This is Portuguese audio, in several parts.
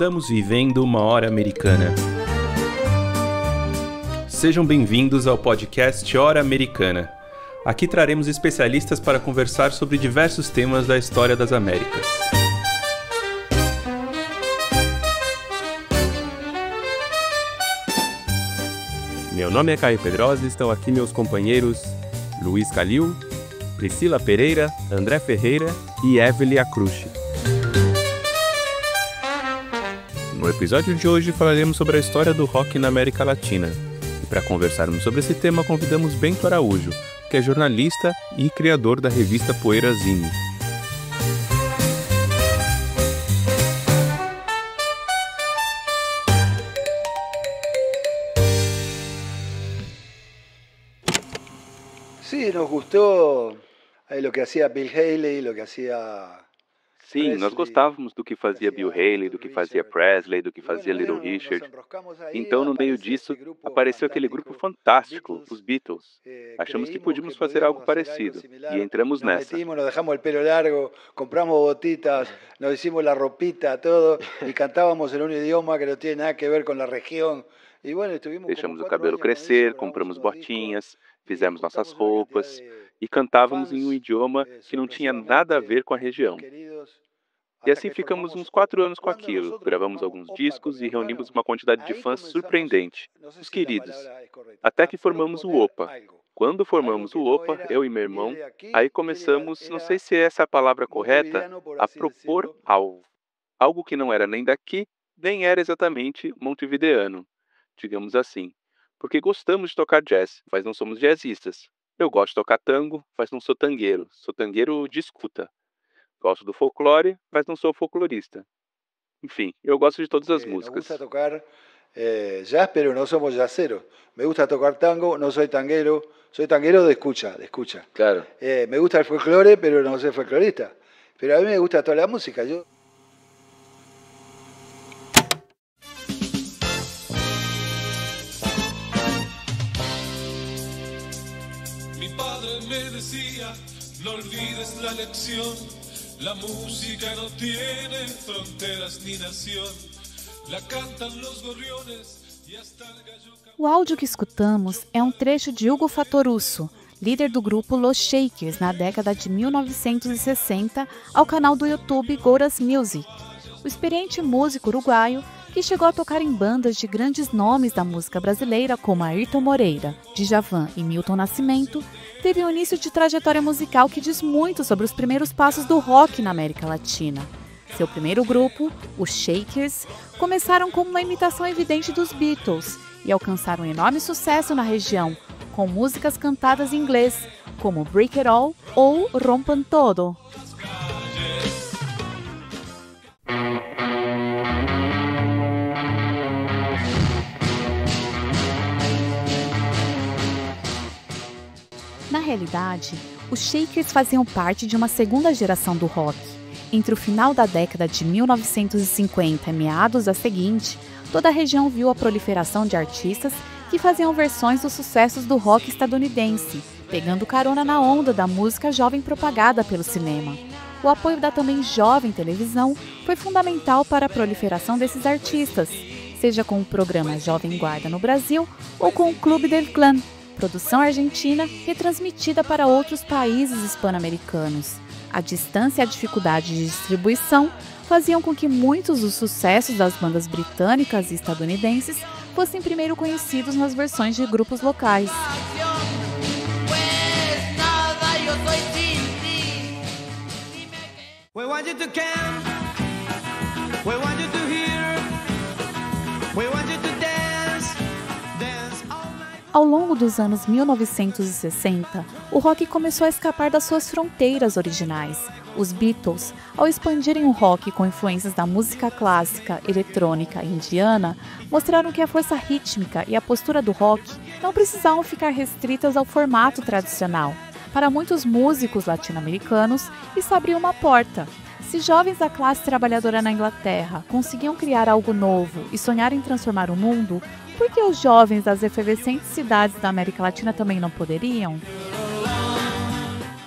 Estamos vivendo uma hora americana. Sejam bem-vindos ao podcast Hora Americana. Aqui traremos especialistas para conversar sobre diversos temas da história das Américas. Meu nome é Caio Pedrosa e estão aqui meus companheiros Luiz Calil, Priscila Pereira, André Ferreira e Evelyn Acrucci. No episódio de hoje falaremos sobre a história do rock na América Latina. E para conversarmos sobre esse tema convidamos Bento Araújo, que é jornalista e criador da revista Poeira Zine. Sí, nos gustou lo que hacía Bill Haley, lo que hacía... Sim, nós gostávamos do que fazia Bill Haley, do que fazia Presley, do que fazia Little Richard. Então, no meio disso, apareceu aquele grupo fantástico, os Beatles. Achamos que podíamos fazer algo parecido e entramos nessa. Nos dejamos o pelo largo, compramos botitas, nos hicimos a ropita, todo, e cantávamos em um idioma que não tinha nada a ver com a região. Deixamos o cabelo crescer, compramos botinhas, fizemos nossas roupas e cantávamos em um idioma que não tinha nada a ver com a região. E assim ficamos uns 4 anos com aquilo, gravamos alguns discos e reunimos uma quantidade de fãs surpreendente, os queridos, até que formamos o OPA. Quando formamos o OPA, eu e meu irmão, aí começamos, não sei se essa é a palavra correta, a propor algo que não era nem daqui, nem era exatamente montevideano, digamos assim, porque gostamos de tocar jazz, mas não somos jazzistas. Eu gosto de tocar tango, mas não sou tangueiro de escuta. Gosto do folclore, mas não sou folclorista. Enfim, eu gosto de todas as músicas. Me gusta tocar jazz, pero no somos jazzeros. Me gusta tocar tango, no soy tanguero de escucha. Claro. Me gusta el folclore, pero no soy folclorista. Pero a mí me gusta toda la música. Mi padre me decía, no olvides la lección. La música no tiene fronteras ni nación. La cantan los gorriones y hasta el gallo. O áudio que escutamos é um trecho de Hugo Fattoruso, líder do grupo Los Shakers na década de 1960, ao canal do YouTube Goras Music. O experiente músico uruguaio, que chegou a tocar em bandas de grandes nomes da música brasileira como Ayrton Moreira, Djavan e Milton Nascimento, teve um início de trajetória musical que diz muito sobre os primeiros passos do rock na América Latina. Seu primeiro grupo, os Shakers, começaram como uma imitação evidente dos Beatles e alcançaram enorme sucesso na região, com músicas cantadas em inglês, como Break It All ou Rompan Todo. Na realidade, os Shakers faziam parte de uma segunda geração do rock. Entre o final da década de 1950 e meados da seguinte, toda a região viu a proliferação de artistas que faziam versões dos sucessos do rock estadunidense, pegando carona na onda da música jovem propagada pelo cinema. O apoio da também jovem televisão foi fundamental para a proliferação desses artistas, seja com o programa Jovem Guarda no Brasil ou com o Clube del Clan, produção argentina retransmitida para outros países hispano-americanos. A distância e a dificuldade de distribuição faziam com que muitos dos sucessos das bandas britânicas e estadunidenses fossem primeiro conhecidos nas versões de grupos locais. Ao longo dos anos 1960, o rock começou a escapar das suas fronteiras originais. Os Beatles, ao expandirem o rock com influências da música clássica, eletrônica e indiana, mostraram que a força rítmica e a postura do rock não precisavam ficar restritas ao formato tradicional. Para muitos músicos latino-americanos, isso abriu uma porta. Se jovens da classe trabalhadora na Inglaterra conseguiam criar algo novo e sonhar em transformar o mundo, por que os jovens das efervescentes cidades da América Latina também não poderiam?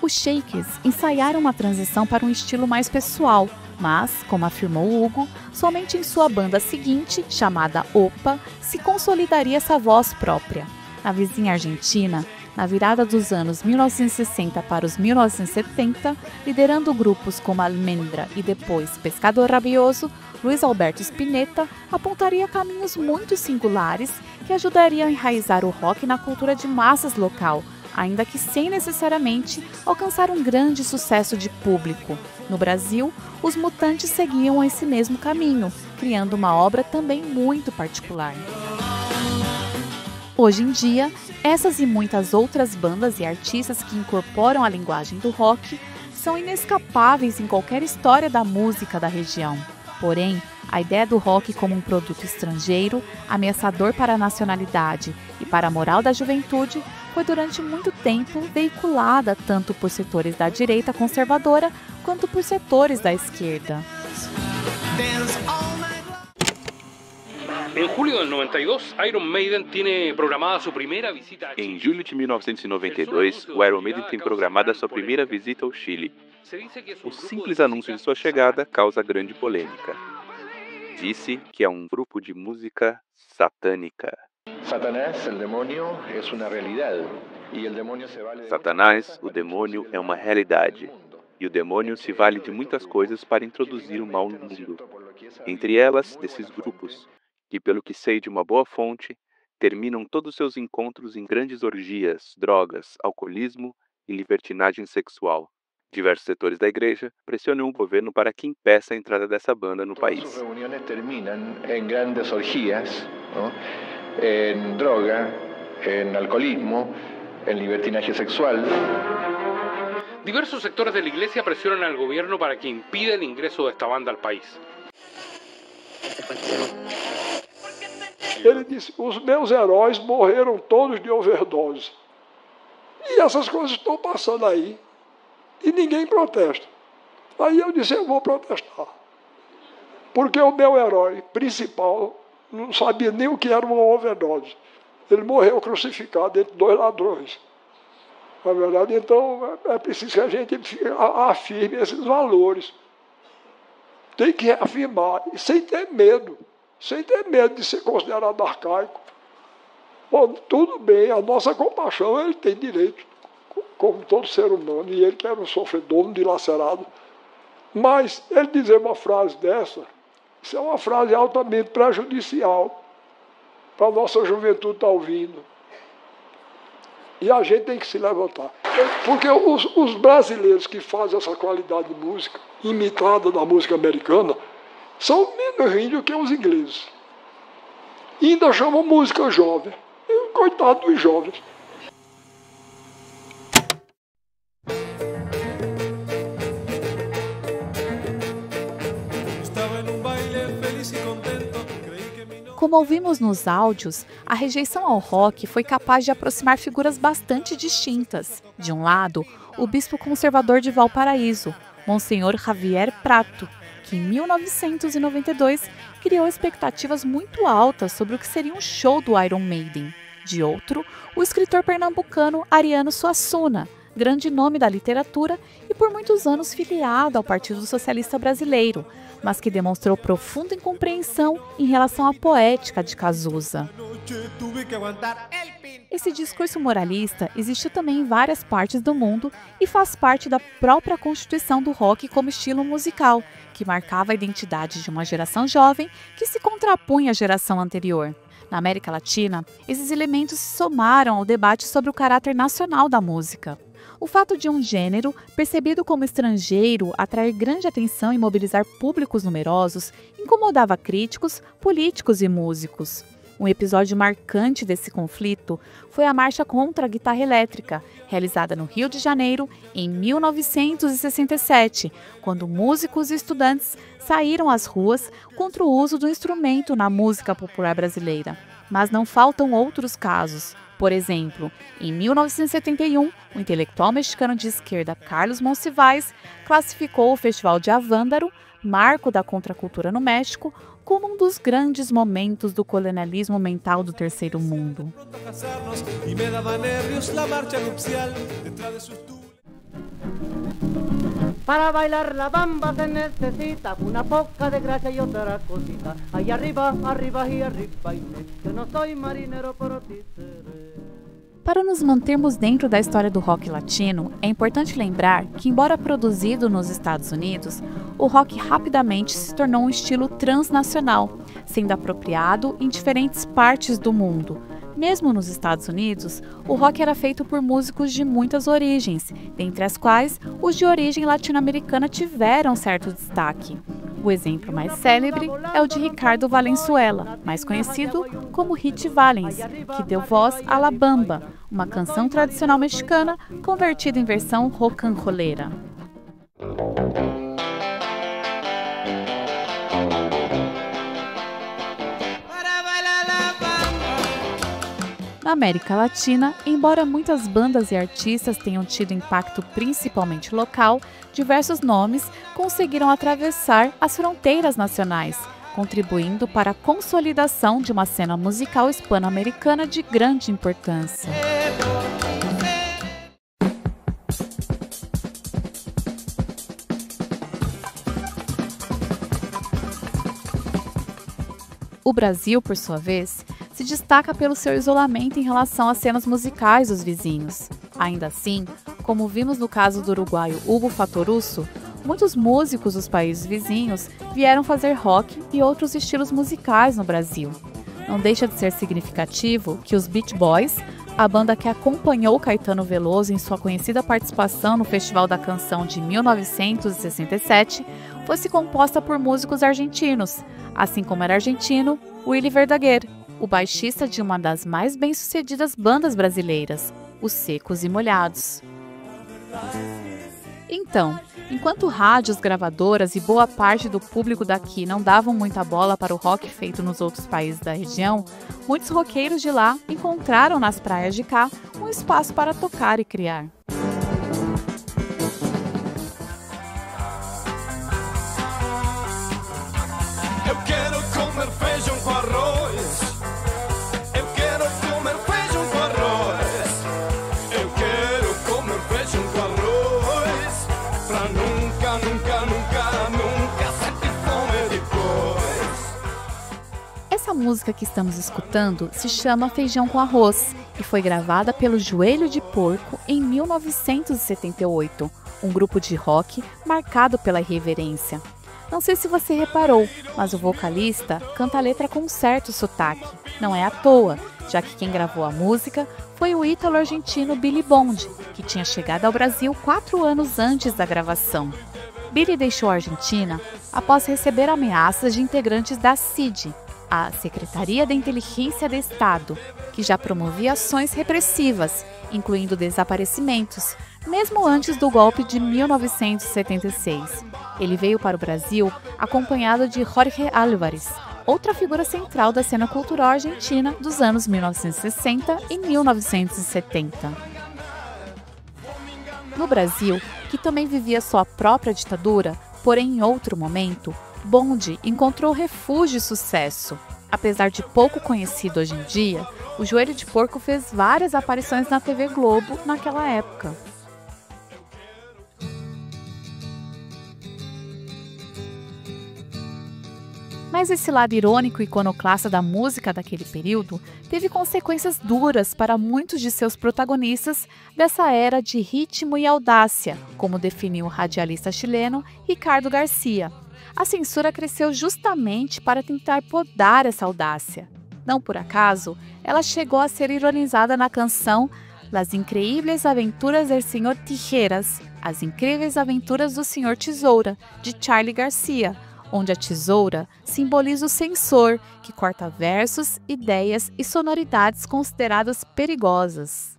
Os Shakers ensaiaram uma transição para um estilo mais pessoal, mas, como afirmou Hugo, somente em sua banda seguinte, chamada Opa, se consolidaria essa voz própria. Na vizinha Argentina, na virada dos anos 1960 para os 1970, liderando grupos como Almendra e depois Pescador Rabioso, Luiz Alberto Spinetta apontaria caminhos muito singulares que ajudariam a enraizar o rock na cultura de massas local, ainda que sem necessariamente alcançar um grande sucesso de público. No Brasil, os Mutantes seguiam esse mesmo caminho, criando uma obra também muito particular. Hoje em dia, essas e muitas outras bandas e artistas que incorporam a linguagem do rock são inescapáveis em qualquer história da música da região. Porém, a ideia do rock como um produto estrangeiro, ameaçador para a nacionalidade e para a moral da juventude, foi durante muito tempo veiculada tanto por setores da direita conservadora quanto por setores da esquerda. Em julho de 92, Iron Maiden tem programada sua primeira visita a Chile. Em julho de 1992, o Iron Maiden tem programada sua primeira visita ao Chile. O simples anúncio de sua chegada causa grande polêmica. Disse que é um grupo de música satânica. Satanás, o demônio, é uma realidade. Satanás, o demônio, é uma realidade. E o demônio se vale de muitas coisas para introduzir o mal no mundo. Entre elas, desses grupos, que, pelo que sei de uma boa fonte, terminam todos seus encontros em grandes orgias, drogas, alcoolismo e libertinagem sexual. Diversos setores da igreja pressionam o governo para que impeça a entrada dessa banda no país. Suas reuniões terminam em grandes orgias, em droga, em alcoolismo, em libertinagem sexual. Diversos sectores da igreja pressionam ao governo para que impida o ingresso desta banda ao país. Ele disse, os meus heróis morreram todos de overdose. E essas coisas estão passando aí. E ninguém protesta. Aí eu disse, eu vou protestar. Porque o meu herói principal não sabia nem o que era uma overdose. Ele morreu crucificado entre dois ladrões. Na verdade, então, é preciso que a gente afirme esses valores. Tem que afirmar, sem ter medo de ser considerado arcaico. Bom, tudo bem, a nossa compaixão, ele tem direito, como todo ser humano, e ele que era um sofredor, um dilacerado. Mas ele dizer uma frase dessa, isso é uma frase altamente prejudicial para a nossa juventude estar ouvindo. E a gente tem que se levantar. Porque os brasileiros que fazem essa qualidade de música, imitada da música americana, são menos ruins do que os ingleses. E ainda chamam música jovem. E, coitado dos jovens. Como ouvimos nos áudios, a rejeição ao rock foi capaz de aproximar figuras bastante distintas. De um lado, o bispo conservador de Valparaíso, Monsenhor Javier Prato, que em 1992 criou expectativas muito altas sobre o que seria um show do Iron Maiden. De outro, o escritor pernambucano Ariano Suassuna, grande nome da literatura e por muitos anos filiado ao Partido Socialista Brasileiro, mas que demonstrou profunda incompreensão em relação à poética de Cazuza. Esse discurso moralista existiu também em várias partes do mundo e faz parte da própria constituição do rock como estilo musical, que marcava a identidade de uma geração jovem que se contrapunha à geração anterior. Na América Latina, esses elementos se somaram ao debate sobre o caráter nacional da música. O fato de um gênero, percebido como estrangeiro, atrair grande atenção e mobilizar públicos numerosos, incomodava críticos, políticos e músicos. Um episódio marcante desse conflito foi a Marcha contra a Guitarra Elétrica, realizada no Rio de Janeiro em 1967, quando músicos e estudantes saíram às ruas contra o uso do instrumento na música popular brasileira. Mas não faltam outros casos. Por exemplo, em 1971, o intelectual mexicano de esquerda Carlos Monsiváis classificou o Festival de Avándaro, marco da contracultura no México, como um dos grandes momentos do colonialismo mental do Terceiro Mundo. Para bailar la bamba se necesita una poca de gracia y otra cosita. Ahí arriba, arriba y arriba, que no soy marinero por ti seré. Para nos mantermos dentro da história do rock latino, é importante lembrar que, embora produzido nos Estados Unidos, o rock rapidamente se tornou um estilo transnacional, sendo apropriado em diferentes partes do mundo. Mesmo nos Estados Unidos, o rock era feito por músicos de muitas origens, dentre as quais os de origem latino-americana tiveram certo destaque. O exemplo mais célebre é o de Ricardo Valenzuela, mais conhecido como Rit Valens, que deu voz à La Bamba, uma canção tradicional mexicana convertida em versão rocanroleira. Na América Latina, embora muitas bandas e artistas tenham tido impacto principalmente local, diversos nomes conseguiram atravessar as fronteiras nacionais, contribuindo para a consolidação de uma cena musical hispano-americana de grande importância. O Brasil, por sua vez, se destaca pelo seu isolamento em relação às cenas musicais dos vizinhos. Ainda assim, como vimos no caso do uruguaio Hugo Fatorusso, muitos músicos dos países vizinhos vieram fazer rock e outros estilos musicais no Brasil. Não deixa de ser significativo que os Beach Boys, a banda que acompanhou Caetano Veloso em sua conhecida participação no Festival da Canção de 1967, fosse composta por músicos argentinos, assim como era argentino Willy Verdaguer, o baixista de uma das mais bem-sucedidas bandas brasileiras, os Secos e Molhados. Então, enquanto rádios, gravadoras e boa parte do público daqui não davam muita bola para o rock feito nos outros países da região, muitos roqueiros de lá encontraram nas praias de cá um espaço para tocar e criar. Eu quero comer feijão com arroz. Eu quero comer feijão com arroz. Eu quero comer feijão com arroz. Pra nunca, nunca, nunca, nunca sentir fome depois. Essa música que estamos escutando se chama Feijão com Arroz e foi gravada pelo Joelho de Porco em 1978, um grupo de rock marcado pela irreverência. Não sei se você reparou, mas o vocalista canta a letra com um certo sotaque. Não é à toa, já que quem gravou a música foi o ítalo-argentino Billy Bond, que tinha chegado ao Brasil 4 anos antes da gravação. Billy deixou a Argentina após receber ameaças de integrantes da CID, a Secretaria da Inteligência do Estado, que já promovia ações repressivas, incluindo desaparecimentos, mesmo antes do golpe de 1976. Ele veio para o Brasil acompanhado de Jorge Álvarez, outra figura central da cena cultural argentina dos anos 1960 e 1970. No Brasil, que também vivia sua própria ditadura, porém em outro momento, Bond encontrou refúgio e sucesso. Apesar de pouco conhecido hoje em dia, o Joelho de Porco fez várias aparições na TV Globo naquela época. Mas esse lado irônico e iconoclasta da música daquele período teve consequências duras para muitos de seus protagonistas dessa era de ritmo e audácia, como definiu o radialista chileno Ricardo Garcia. A censura cresceu justamente para tentar podar essa audácia. Não por acaso, ela chegou a ser ironizada na canção Las Increíbles Aventuras del Senhor Tijeras, As Incríveis Aventuras do Senhor Tesoura, de Charly Garcia, onde a tesoura simboliza o censor, que corta versos, ideias e sonoridades consideradas perigosas.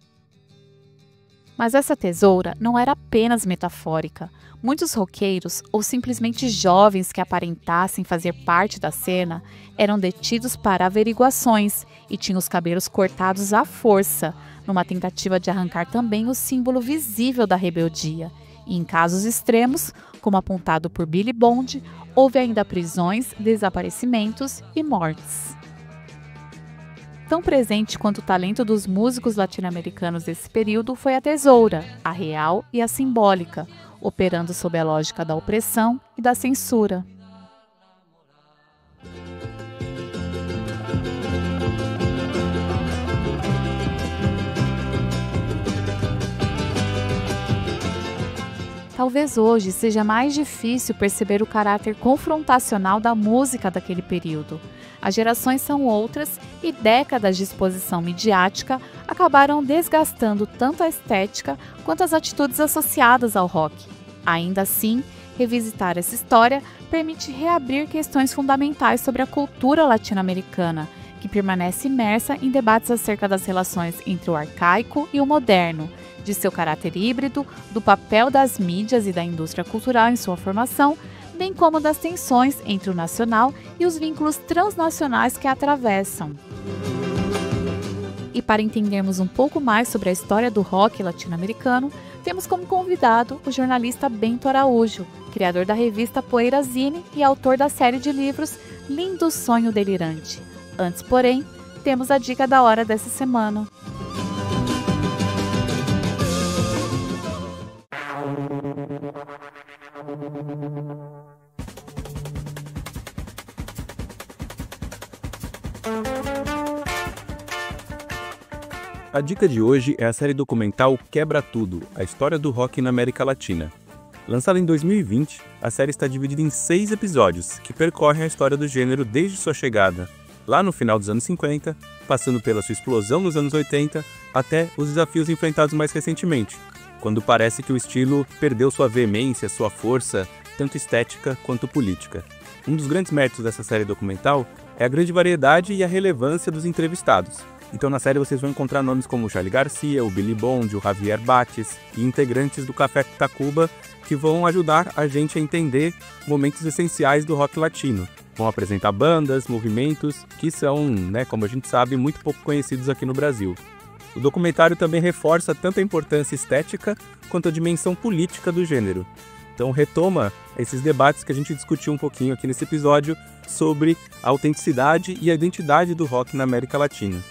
Mas essa tesoura não era apenas metafórica. Muitos roqueiros, ou simplesmente jovens que aparentassem fazer parte da cena, eram detidos para averiguações e tinham os cabelos cortados à força, numa tentativa de arrancar também o símbolo visível da rebeldia. E em casos extremos, como apontado por Billy Bond, houve ainda prisões, desaparecimentos e mortes. Tão presente quanto o talento dos músicos latino-americanos desse período foi a tesoura, a real e a simbólica, operando sob a lógica da opressão e da censura. Talvez hoje seja mais difícil perceber o caráter confrontacional da música daquele período. As gerações são outras e décadas de exposição midiática acabaram desgastando tanto a estética quanto as atitudes associadas ao rock. Ainda assim, revisitar essa história permite reabrir questões fundamentais sobre a cultura latino-americana, que permanece imersa em debates acerca das relações entre o arcaico e o moderno, de seu caráter híbrido, do papel das mídias e da indústria cultural em sua formação, bem como das tensões entre o nacional e os vínculos transnacionais que a atravessam. E para entendermos um pouco mais sobre a história do rock latino-americano, temos como convidado o jornalista Bento Araújo, criador da revista Poeirazine e autor da série de livros Lindo Sonho Delirante. Antes, porém, temos a dica da hora dessa semana. A dica de hoje é a série documental Quebra Tudo, a história do rock na América Latina. Lançada em 2020, a série está dividida em 6 episódios, que percorrem a história do gênero desde sua chegada, lá no final dos anos 50, passando pela sua explosão nos anos 80, até os desafios enfrentados mais recentemente, quando parece que o estilo perdeu sua veemência, sua força, tanto estética quanto política. Um dos grandes méritos dessa série documental é a grande variedade e a relevância dos entrevistados. Então na série vocês vão encontrar nomes como o Charly Garcia, o Billy Bond, o Javier Bates e integrantes do Café Tacuba que vão ajudar a gente a entender momentos essenciais do rock latino. Vão apresentar bandas, movimentos que são, como a gente sabe, muito pouco conhecidos aqui no Brasil. O documentário também reforça tanto a importância estética quanto a dimensão política do gênero. Então retoma esses debates que a gente discutiu um pouquinho aqui nesse episódio sobre a autenticidade e a identidade do rock na América Latina.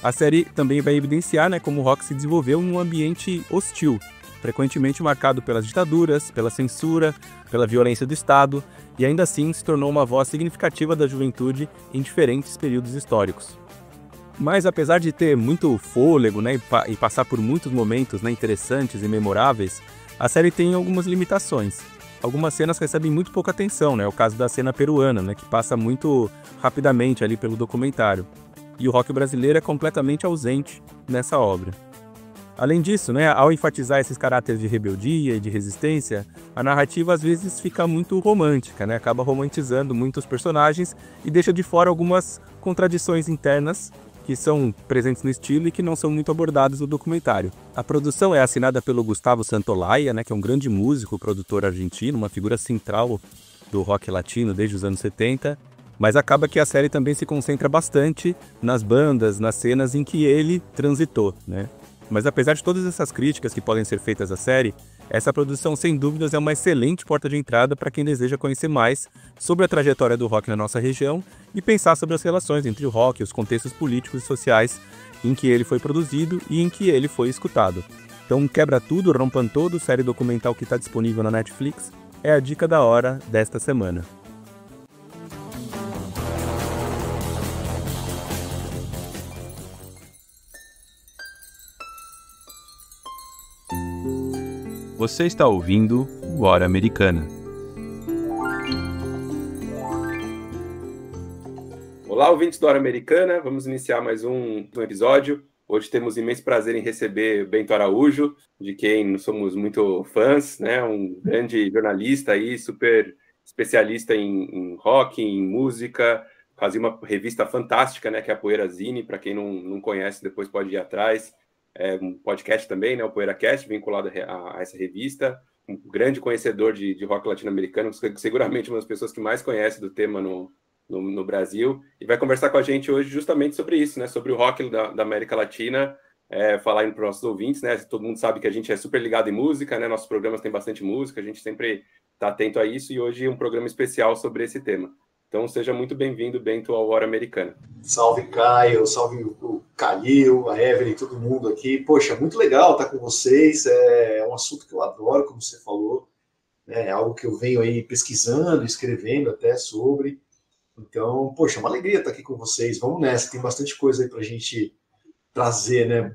A série também vai evidenciar como o rock se desenvolveu em um ambiente hostil, frequentemente marcado pelas ditaduras, pela censura, pela violência do Estado, e ainda assim se tornou uma voz significativa da juventude em diferentes períodos históricos. Mas apesar de ter muito fôlego e passar por muitos momentos interessantes e memoráveis, a série tem algumas limitações. Algumas cenas recebem muito pouca atenção, é o caso da cena peruana, que passa muito rapidamente ali pelo documentário. E o rock brasileiro é completamente ausente nessa obra. Além disso, ao enfatizar esses caráteres de rebeldia e de resistência, a narrativa às vezes fica muito romântica, acaba romantizando muitos personagens e deixa de fora algumas contradições internas que são presentes no estilo e que não são muito abordadas no documentário. A produção é assinada pelo Gustavo Santaolalla, que é um grande músico, produtor argentino, uma figura central do rock latino desde os anos 70, mas acaba que a série também se concentra bastante nas bandas, nas cenas em que ele transitou, Mas apesar de todas essas críticas que podem ser feitas à série, essa produção sem dúvidas é uma excelente porta de entrada para quem deseja conhecer mais sobre a trajetória do rock na nossa região e pensar sobre as relações entre o rock e os contextos políticos e sociais em que ele foi produzido e em que ele foi escutado. Então Quebra Tudo, Rompan Todo, série documental que está disponível na Netflix, é a dica da hora desta semana. Você está ouvindo o Hora Americana. Olá, ouvintes do Hora Americana. Vamos iniciar mais um episódio. Hoje temos imenso prazer em receber Bento Araújo, de quem somos muito fãs, Um grande jornalista aí, super especialista em rock, em música. Fazia uma revista fantástica, que é a Poeirazine. Para quem não conhece, depois pode ir atrás. É um podcast também, o PoeiraCast, vinculado a essa revista. Um grande conhecedor de rock latino-americano, seguramente uma das pessoas que mais conhece do tema no Brasil. E vai conversar com a gente hoje justamente sobre isso, sobre o rock da América Latina, falar para os nossos ouvintes, Todo mundo sabe que a gente é super ligado em música, Nossos programas têm bastante música, a gente sempre está atento a isso, e hoje é um programa especial sobre esse tema. Então, seja muito bem-vindo, Bento, ao Hora Americana. Salve, Caio, salve o Calil, a Evelyn, todo mundo aqui. Poxa, muito legal estar com vocês. É um assunto que eu adoro, como você falou. né? É algo que eu venho aí pesquisando, escrevendo até sobre. Então, poxa, é uma alegria estar aqui com vocês. Vamos nessa, tem bastante coisa aí para a gente trazer, né?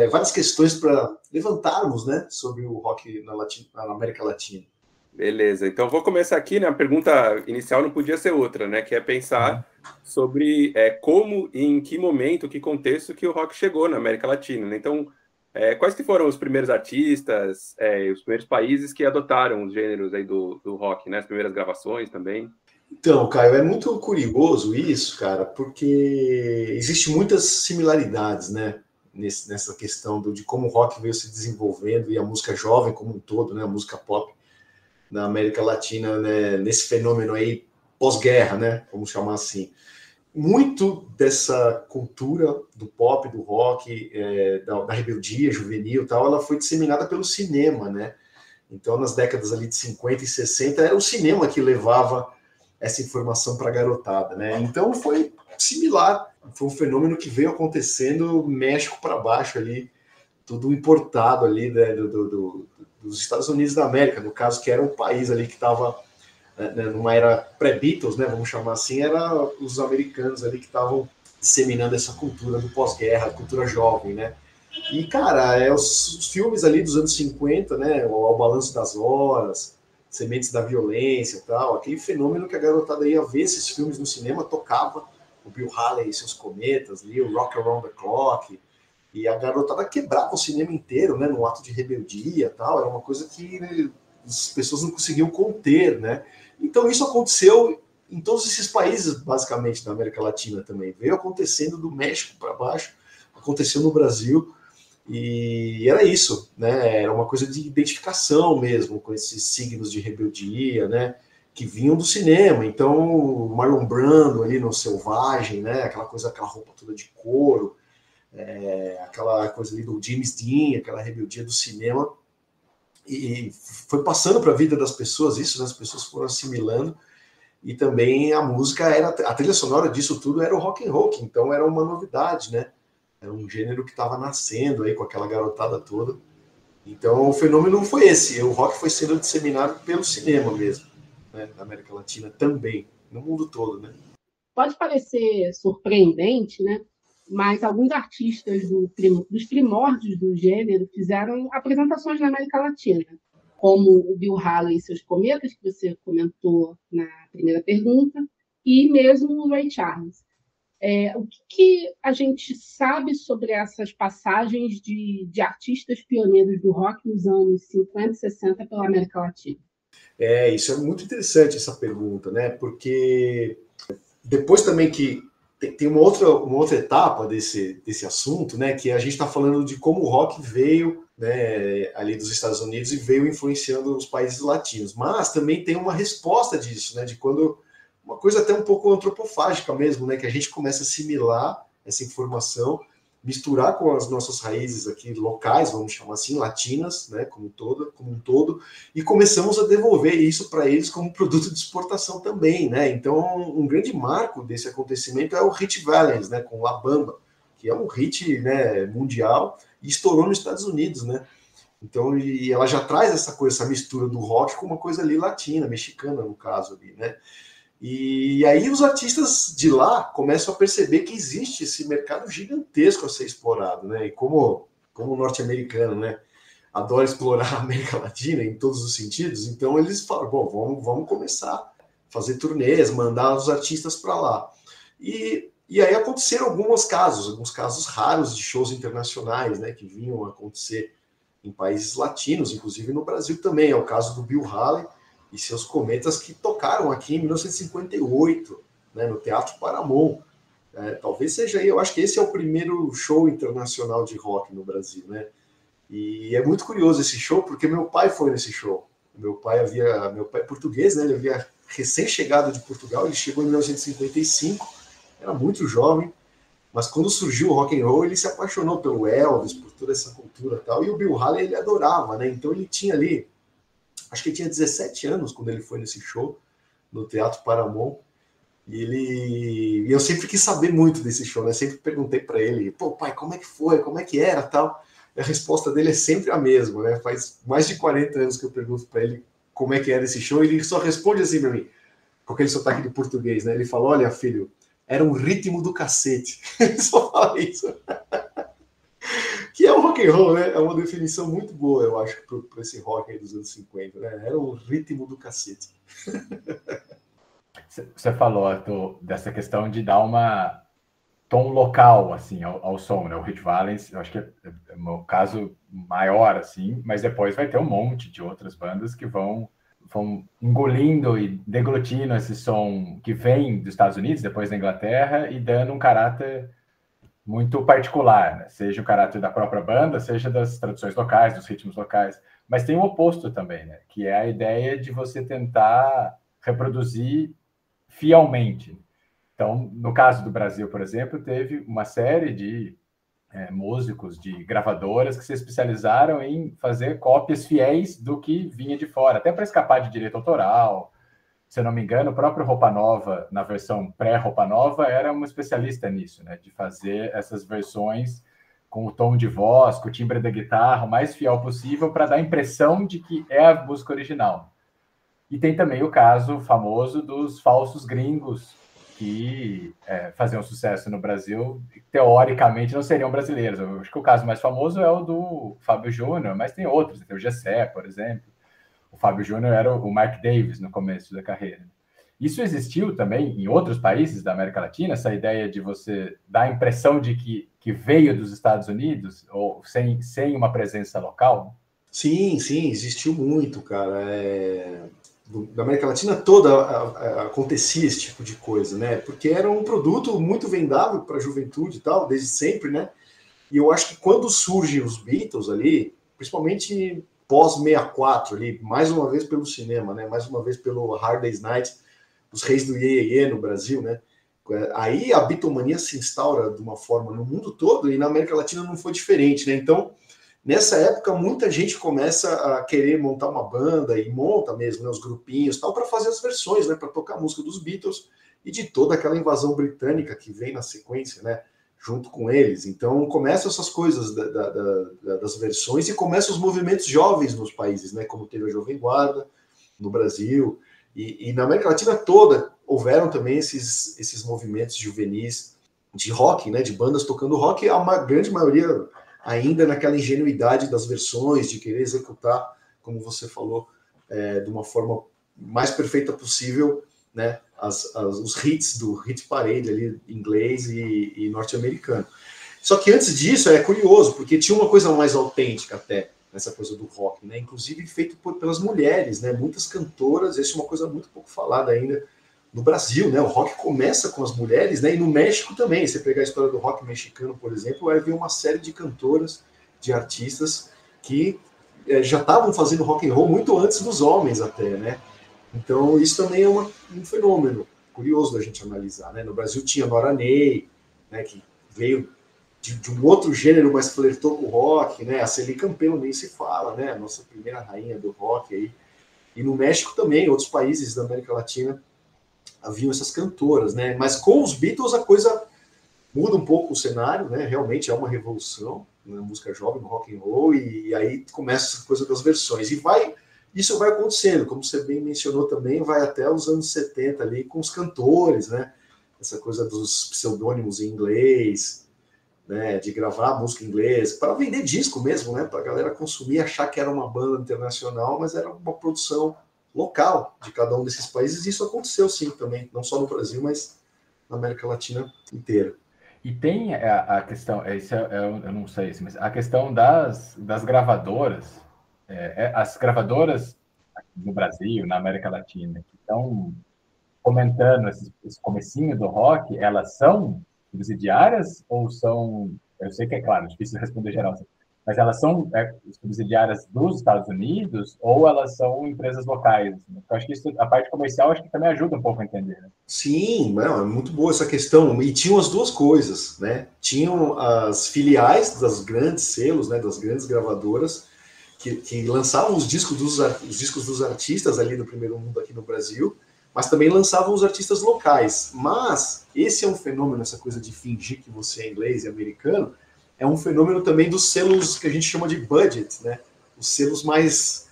Várias questões para levantarmos, né? Sobre o rock na América Latina. Beleza, então vou começar aqui, né? A pergunta inicial não podia ser outra, né? Que é pensar sobre como e em que momento, que contexto que o rock chegou na América Latina, né? Então, quais que foram os primeiros artistas, os primeiros países que adotaram os gêneros aí do rock, né? As primeiras gravações também. Então, Caio, é muito curioso isso, cara, porque existem muitas similaridades, né? Nessa questão de como o rock veio se desenvolvendo e a música jovem como um todo, né? A música pop na América Latina, né, nesse fenômeno aí pós-guerra, né, vamos chamar assim. Muito dessa cultura do pop, do rock, da rebeldia juvenil e tal, ela foi disseminada pelo cinema, né? Então, nas décadas ali de 50 e 60, era o cinema que levava essa informação para a garotada, né? Então, foi similar, foi um fenômeno que veio acontecendo México para baixo ali, tudo importado ali, né, dos Estados Unidos da América, no caso, que era um país ali que estava, né, numa era pré-Beatles, né, vamos chamar assim, era os americanos ali que estavam disseminando essa cultura do pós-guerra, a cultura jovem, né. E, cara, os filmes ali dos anos 50, né, o Balanço das Horas, Sementes da Violência e tal, aquele fenômeno que a garotada ia ver esses filmes no cinema, tocava o Bill Haley e seus Cometas, ali, o Rock Around the Clock, e a garotada quebrava o cinema inteiro, né, num ato de rebeldia e tal, era uma coisa que as pessoas não conseguiam conter, né. Então isso aconteceu em todos esses países, basicamente, da América Latina também. Veio acontecendo do México para baixo, aconteceu no Brasil, e era isso, né, era uma coisa de identificação mesmo, com esses signos de rebeldia, né, que vinham do cinema. Então, Marlon Brando ali no Selvagem, né, aquela roupa toda de couro, aquela coisa ali do James Dean, aquela rebeldia do cinema, e foi passando para a vida das pessoas isso, né? As pessoas foram assimilando, e também a música a trilha sonora disso tudo era o rock and roll, que então era uma novidade, né? Era um gênero que estava nascendo aí com aquela garotada toda. Então o fenômeno foi esse, o rock foi sendo disseminado pelo cinema mesmo, né? Na América Latina também, no mundo todo, né? Pode parecer surpreendente, né? Mas alguns artistas dos primórdios do gênero fizeram apresentações na América Latina, como o Bill Haley e seus Cometas, que você comentou na primeira pergunta, e mesmo o Ray Charles. O que a gente sabe sobre essas passagens de artistas pioneiros do rock nos anos 50 e 60 pela América Latina? Isso é muito interessante, essa pergunta, né? Porque depois também que tem uma outra etapa desse assunto, né, que a gente está falando de como o rock veio, né, ali dos Estados Unidos e veio influenciando os países latinos. Mas também tem uma resposta disso, né, de quando uma coisa até um pouco antropofágica mesmo, né, que a gente começa a assimilar essa informação, misturar com as nossas raízes aqui locais, vamos chamar assim, latinas, né, como um todo, e começamos a devolver isso para eles como produto de exportação também, né? Então, um grande marco desse acontecimento é o Hit Valens, né, com La Bamba, que é um hit, né, mundial e estourou nos Estados Unidos, né? Então, e ela já traz essa mistura do rock com uma coisa ali latina, mexicana no caso ali, né? E aí os artistas de lá começam a perceber que existe esse mercado gigantesco a ser explorado, né? E como o norte-americano, né, adora explorar a América Latina em todos os sentidos, então eles falam, bom, vamos começar a fazer turnês, mandar os artistas para lá. E aí aconteceram alguns casos raros de shows internacionais, né, que vinham a acontecer em países latinos, inclusive no Brasil também. É o caso do Bill Haley e seus Cometas, que tocaram aqui em 1958, né, no Teatro Paramount. Talvez seja aí, eu acho que esse é o primeiro show internacional de rock no Brasil, né? E é muito curioso esse show, porque meu pai foi nesse show. Meu pai é português, né? Ele havia recém-chegado de Portugal, ele chegou em 1955, era muito jovem, mas quando surgiu o rock and roll, ele se apaixonou pelo Elvis, por toda essa cultura e tal, e o Bill Haley ele adorava, né? Então ele tinha ali, acho que ele tinha 17 anos quando ele foi nesse show, no Teatro Paramount, e eu sempre quis saber muito desse show, né? Sempre perguntei para ele, pô, pai, como é que foi, como é que era, tal. E a resposta dele é sempre a mesma, né? Faz mais de 40 anos que eu pergunto para ele como é que era esse show, ele só responde assim para mim, com aquele sotaque de português, né? Ele fala, olha, filho, era um ritmo do cacete. Ele só fala isso. Que é o rock and roll, né? É uma definição muito boa, eu acho, para esse rock aí dos anos 50, né? Era um ritmo do cacete. Você falou dessa questão de dar uma tom local, assim, ao som, né? O Rich Valens, eu acho que é o caso maior, assim, mas depois vai ter um monte de outras bandas que vão engolindo e deglutindo esse som que vem dos Estados Unidos, depois da Inglaterra, e dando um caráter muito particular, né? Seja o caráter da própria banda, seja das traduções locais, dos ritmos locais. Mas tem o oposto também, né? Que é a ideia de você tentar reproduzir fielmente. Então, no caso do Brasil, por exemplo, teve uma série de músicos, de gravadoras que se especializaram em fazer cópias fiéis do que vinha de fora, até para escapar de direito autoral. Se eu não me engano, o próprio Roupa Nova, na versão pré-Roupa Nova, era um especialista nisso, né? De fazer essas versões com o tom de voz, com o timbre da guitarra, o mais fiel possível, para dar a impressão de que é a música original. E tem também o caso famoso dos falsos gringos, que faziam sucesso no Brasil, teoricamente não seriam brasileiros. Eu acho que o caso mais famoso é o do Fábio Júnior, mas tem outros, tem o Gessé, por exemplo. O Fábio Júnior era o Mark Davis no começo da carreira. Isso existiu também em outros países da América Latina, essa ideia de você dar a impressão de que veio dos Estados Unidos, ou sem uma presença local? Sim, existiu muito, cara. Da América Latina toda acontecia esse tipo de coisa, né? Porque era um produto muito vendável para a juventude e tal, desde sempre, né? E eu acho que quando surgem os Beatles ali, principalmente pós-64 ali, mais uma vez pelo cinema, né? Mais uma vez pelo Hard Day's Night, os Reis do Iê Iê no Brasil, né? Aí a Beatlemania se instaura de uma forma no mundo todo e na América Latina não foi diferente, né? Então, nessa época, muita gente começa a querer montar uma banda e monta mesmo, né, os grupinhos tal, para fazer as versões, né, para tocar a música dos Beatles e de toda aquela invasão britânica que vem na sequência, né, junto com eles. Então, começam essas coisas das versões e começam os movimentos jovens nos países, né, como teve a Jovem Guarda no Brasil e na América Latina toda houveram também esses movimentos juvenis de rock, né, de bandas tocando rock, a grande maioria ainda naquela ingenuidade das versões, de querer executar, como você falou, de uma forma mais perfeita possível, né, os hits do hit parade ali, inglês e norte-americano. Só que antes disso, é curioso, porque tinha uma coisa mais autêntica até, nessa coisa do rock, né, inclusive feito pelas mulheres, né, muitas cantoras, isso é uma coisa muito pouco falada ainda no Brasil, né, o rock começa com as mulheres, né, e no México também, você pegar a história do rock mexicano, por exemplo, vai ver uma série de cantoras, de artistas que já estavam fazendo rock and roll muito antes dos homens até, né, então isso também é um fenômeno curioso da gente analisar, né, no Brasil tinha Nora Ney, né, que veio de um outro gênero, mas flertou com o rock, né, a Celie Campelo nem se fala, né, a nossa primeira rainha do rock aí, e no México também, outros países da América Latina, haviam essas cantoras, né? Mas com os Beatles a coisa muda um pouco o cenário, né? Realmente é uma revolução na música jovem, no rock and roll, e aí começa essa coisa das versões. E isso vai acontecendo, como você bem mencionou também, vai até os anos 70 ali com os cantores, né? Essa coisa dos pseudônimos em inglês, né? De gravar música em inglês, para vender disco mesmo, né? Para a galera consumir, achar que era uma banda internacional, mas era uma produção local de cada um desses países, e isso aconteceu sim também, não só no Brasil, mas na América Latina inteira. E tem a questão, eu não sei, mas a questão das gravadoras, as gravadoras no Brasil, na América Latina, que estão comentando esse comecinho do rock, elas são subsidiárias ou são, eu sei que é claro, difícil responder geral, mas elas são subsidiárias dos Estados Unidos ou elas são empresas locais? Eu acho que isso, a parte comercial, acho que também ajuda um pouco a entender, né? Sim, é muito boa essa questão. E tinham as duas coisas, né? Tinham as filiais das grandes selos, né, das grandes gravadoras, que lançavam os discos dos artistas ali do primeiro mundo aqui no Brasil, mas também lançavam os artistas locais. Mas esse é um fenômeno, essa coisa de fingir que você é inglês e americano, é um fenômeno também dos selos que a gente chama de budget, né? Os selos mais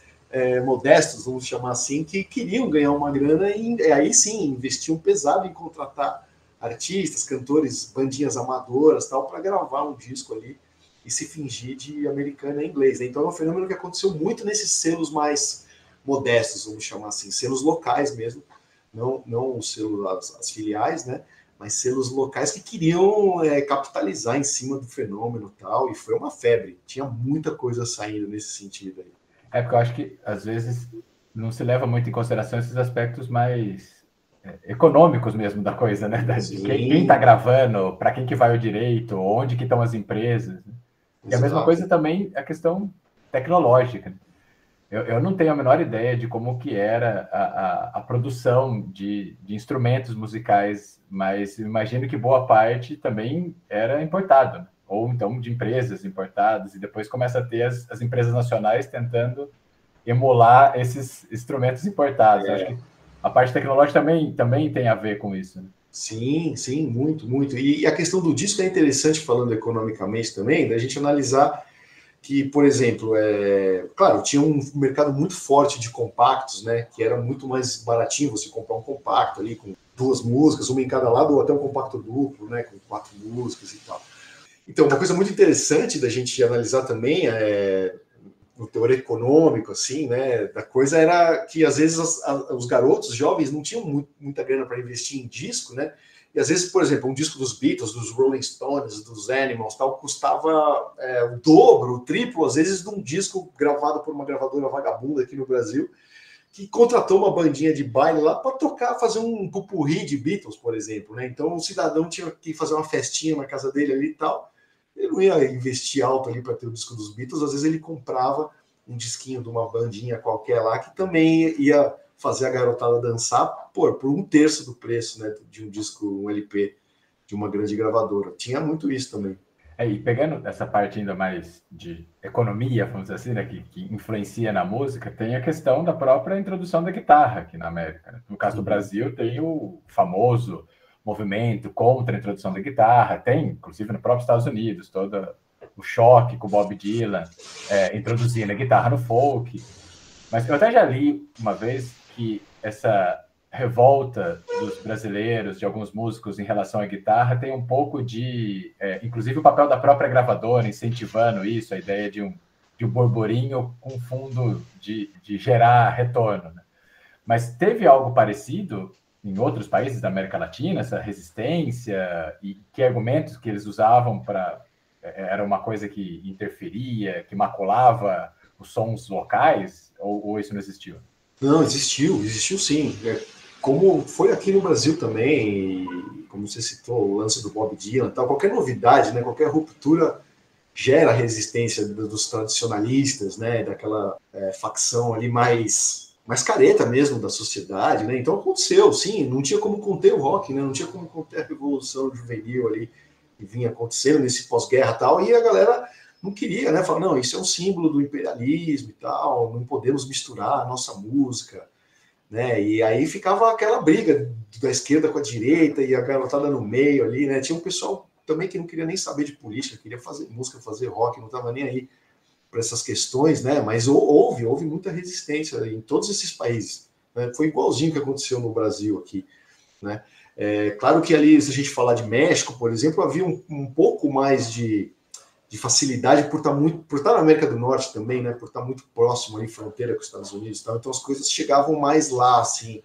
modestos, vamos chamar assim, que queriam ganhar uma grana e aí sim investiam pesado em contratar artistas, cantores, bandinhas amadoras, tal, para gravar um disco ali e se fingir de americano em inglês, né? Então é um fenômeno que aconteceu muito nesses selos mais modestos, vamos chamar assim, selos locais mesmo, não os selos, as filiais, né? Mas selos locais que queriam capitalizar em cima do fenômeno e tal, e foi uma febre, tinha muita coisa saindo nesse sentido aí. É porque eu acho que, às vezes, não se leva muito em consideração esses aspectos mais econômicos mesmo da coisa, né? De quem está gravando, para quem que vai o direito, onde que estão as empresas. E a mesma coisa também a questão tecnológica. Eu não tenho a menor ideia de como que era a produção de instrumentos musicais, mas imagino que boa parte também era importado, né? Ou então de empresas importadas, e depois começa a ter as empresas nacionais tentando emular esses instrumentos importados. Acho que a parte tecnológica também tem a ver com isso, né? Sim, muito, muito. E a questão do disco é interessante, falando economicamente também, da gente analisar que, por exemplo, claro, tinha um mercado muito forte de compactos, né, que era muito mais baratinho você comprar um compacto ali com 2 músicas, uma em cada lado, ou até um compacto duplo, né, com 4 músicas e tal. Então, uma coisa muito interessante da gente analisar também, no teor econômico, assim, né, da coisa era que, às vezes, os garotos jovens não tinham muita grana para investir em disco, né, e, às vezes, por exemplo, um disco dos Beatles, dos Rolling Stones, dos Animals, tal, custava o dobro, o triplo, às vezes, de um disco gravado por uma gravadora vagabunda aqui no Brasil, que contratou uma bandinha de baile lá para tocar, fazer um pupurri de Beatles, por exemplo, né, então o cidadão tinha que fazer uma festinha na casa dele ali e tal. Ele não ia investir alto ali para ter o disco dos Beatles, às vezes ele comprava um disquinho de uma bandinha qualquer lá que também ia fazer a garotada dançar por 1/3 do preço, né, de um disco, um LP de uma grande gravadora. Tinha muito isso também. E pegando essa parte ainda mais de economia, vamos dizer assim, né, que influencia na música, tem a questão da própria introdução da guitarra aqui na América, né? No caso do Brasil, tem o famoso movimento contra a introdução da guitarra, tem, inclusive, no próprio Estados Unidos, todo o choque com o Bob Dylan, introduzindo a guitarra no folk. Mas eu até já li uma vez que essa revolta dos brasileiros, de alguns músicos em relação à guitarra, tem um pouco de, inclusive, o papel da própria gravadora incentivando isso, a ideia de um burburinho com fundo de gerar retorno, né? Mas teve algo parecido em outros países da América Latina, essa resistência, e que argumentos que eles usavam para... Era uma coisa que interferia, que maculava os sons locais, ou isso não existiu? Não, existiu sim. Como foi aqui no Brasil também, como você citou, o lance do Bob Dylan, tal, qualquer novidade, né, qualquer ruptura gera resistência dos tradicionalistas, né, daquela facção ali mais careta mesmo da sociedade, né? Então aconteceu, sim, não tinha como conter o rock, né? Não tinha como conter a revolução juvenil ali que vinha acontecendo nesse pós-guerra e tal, e a galera não queria, né? Falar, não, isso é um símbolo do imperialismo e tal, não podemos misturar a nossa música, né? E aí ficava aquela briga da esquerda com a direita e a garotada no meio ali, né? Tinha um pessoal também que não queria nem saber de política, queria fazer música, fazer rock, não estava nem aí para essas questões, né? Mas houve muita resistência em todos esses países, né? Foi igualzinho que aconteceu no Brasil aqui, né? Claro que ali, se a gente falar de México, por exemplo, havia um pouco mais de facilidade por estar na América do Norte também, né? Por estar muito próximo ali, fronteira com os Estados Unidos e tal, então as coisas chegavam mais lá, assim,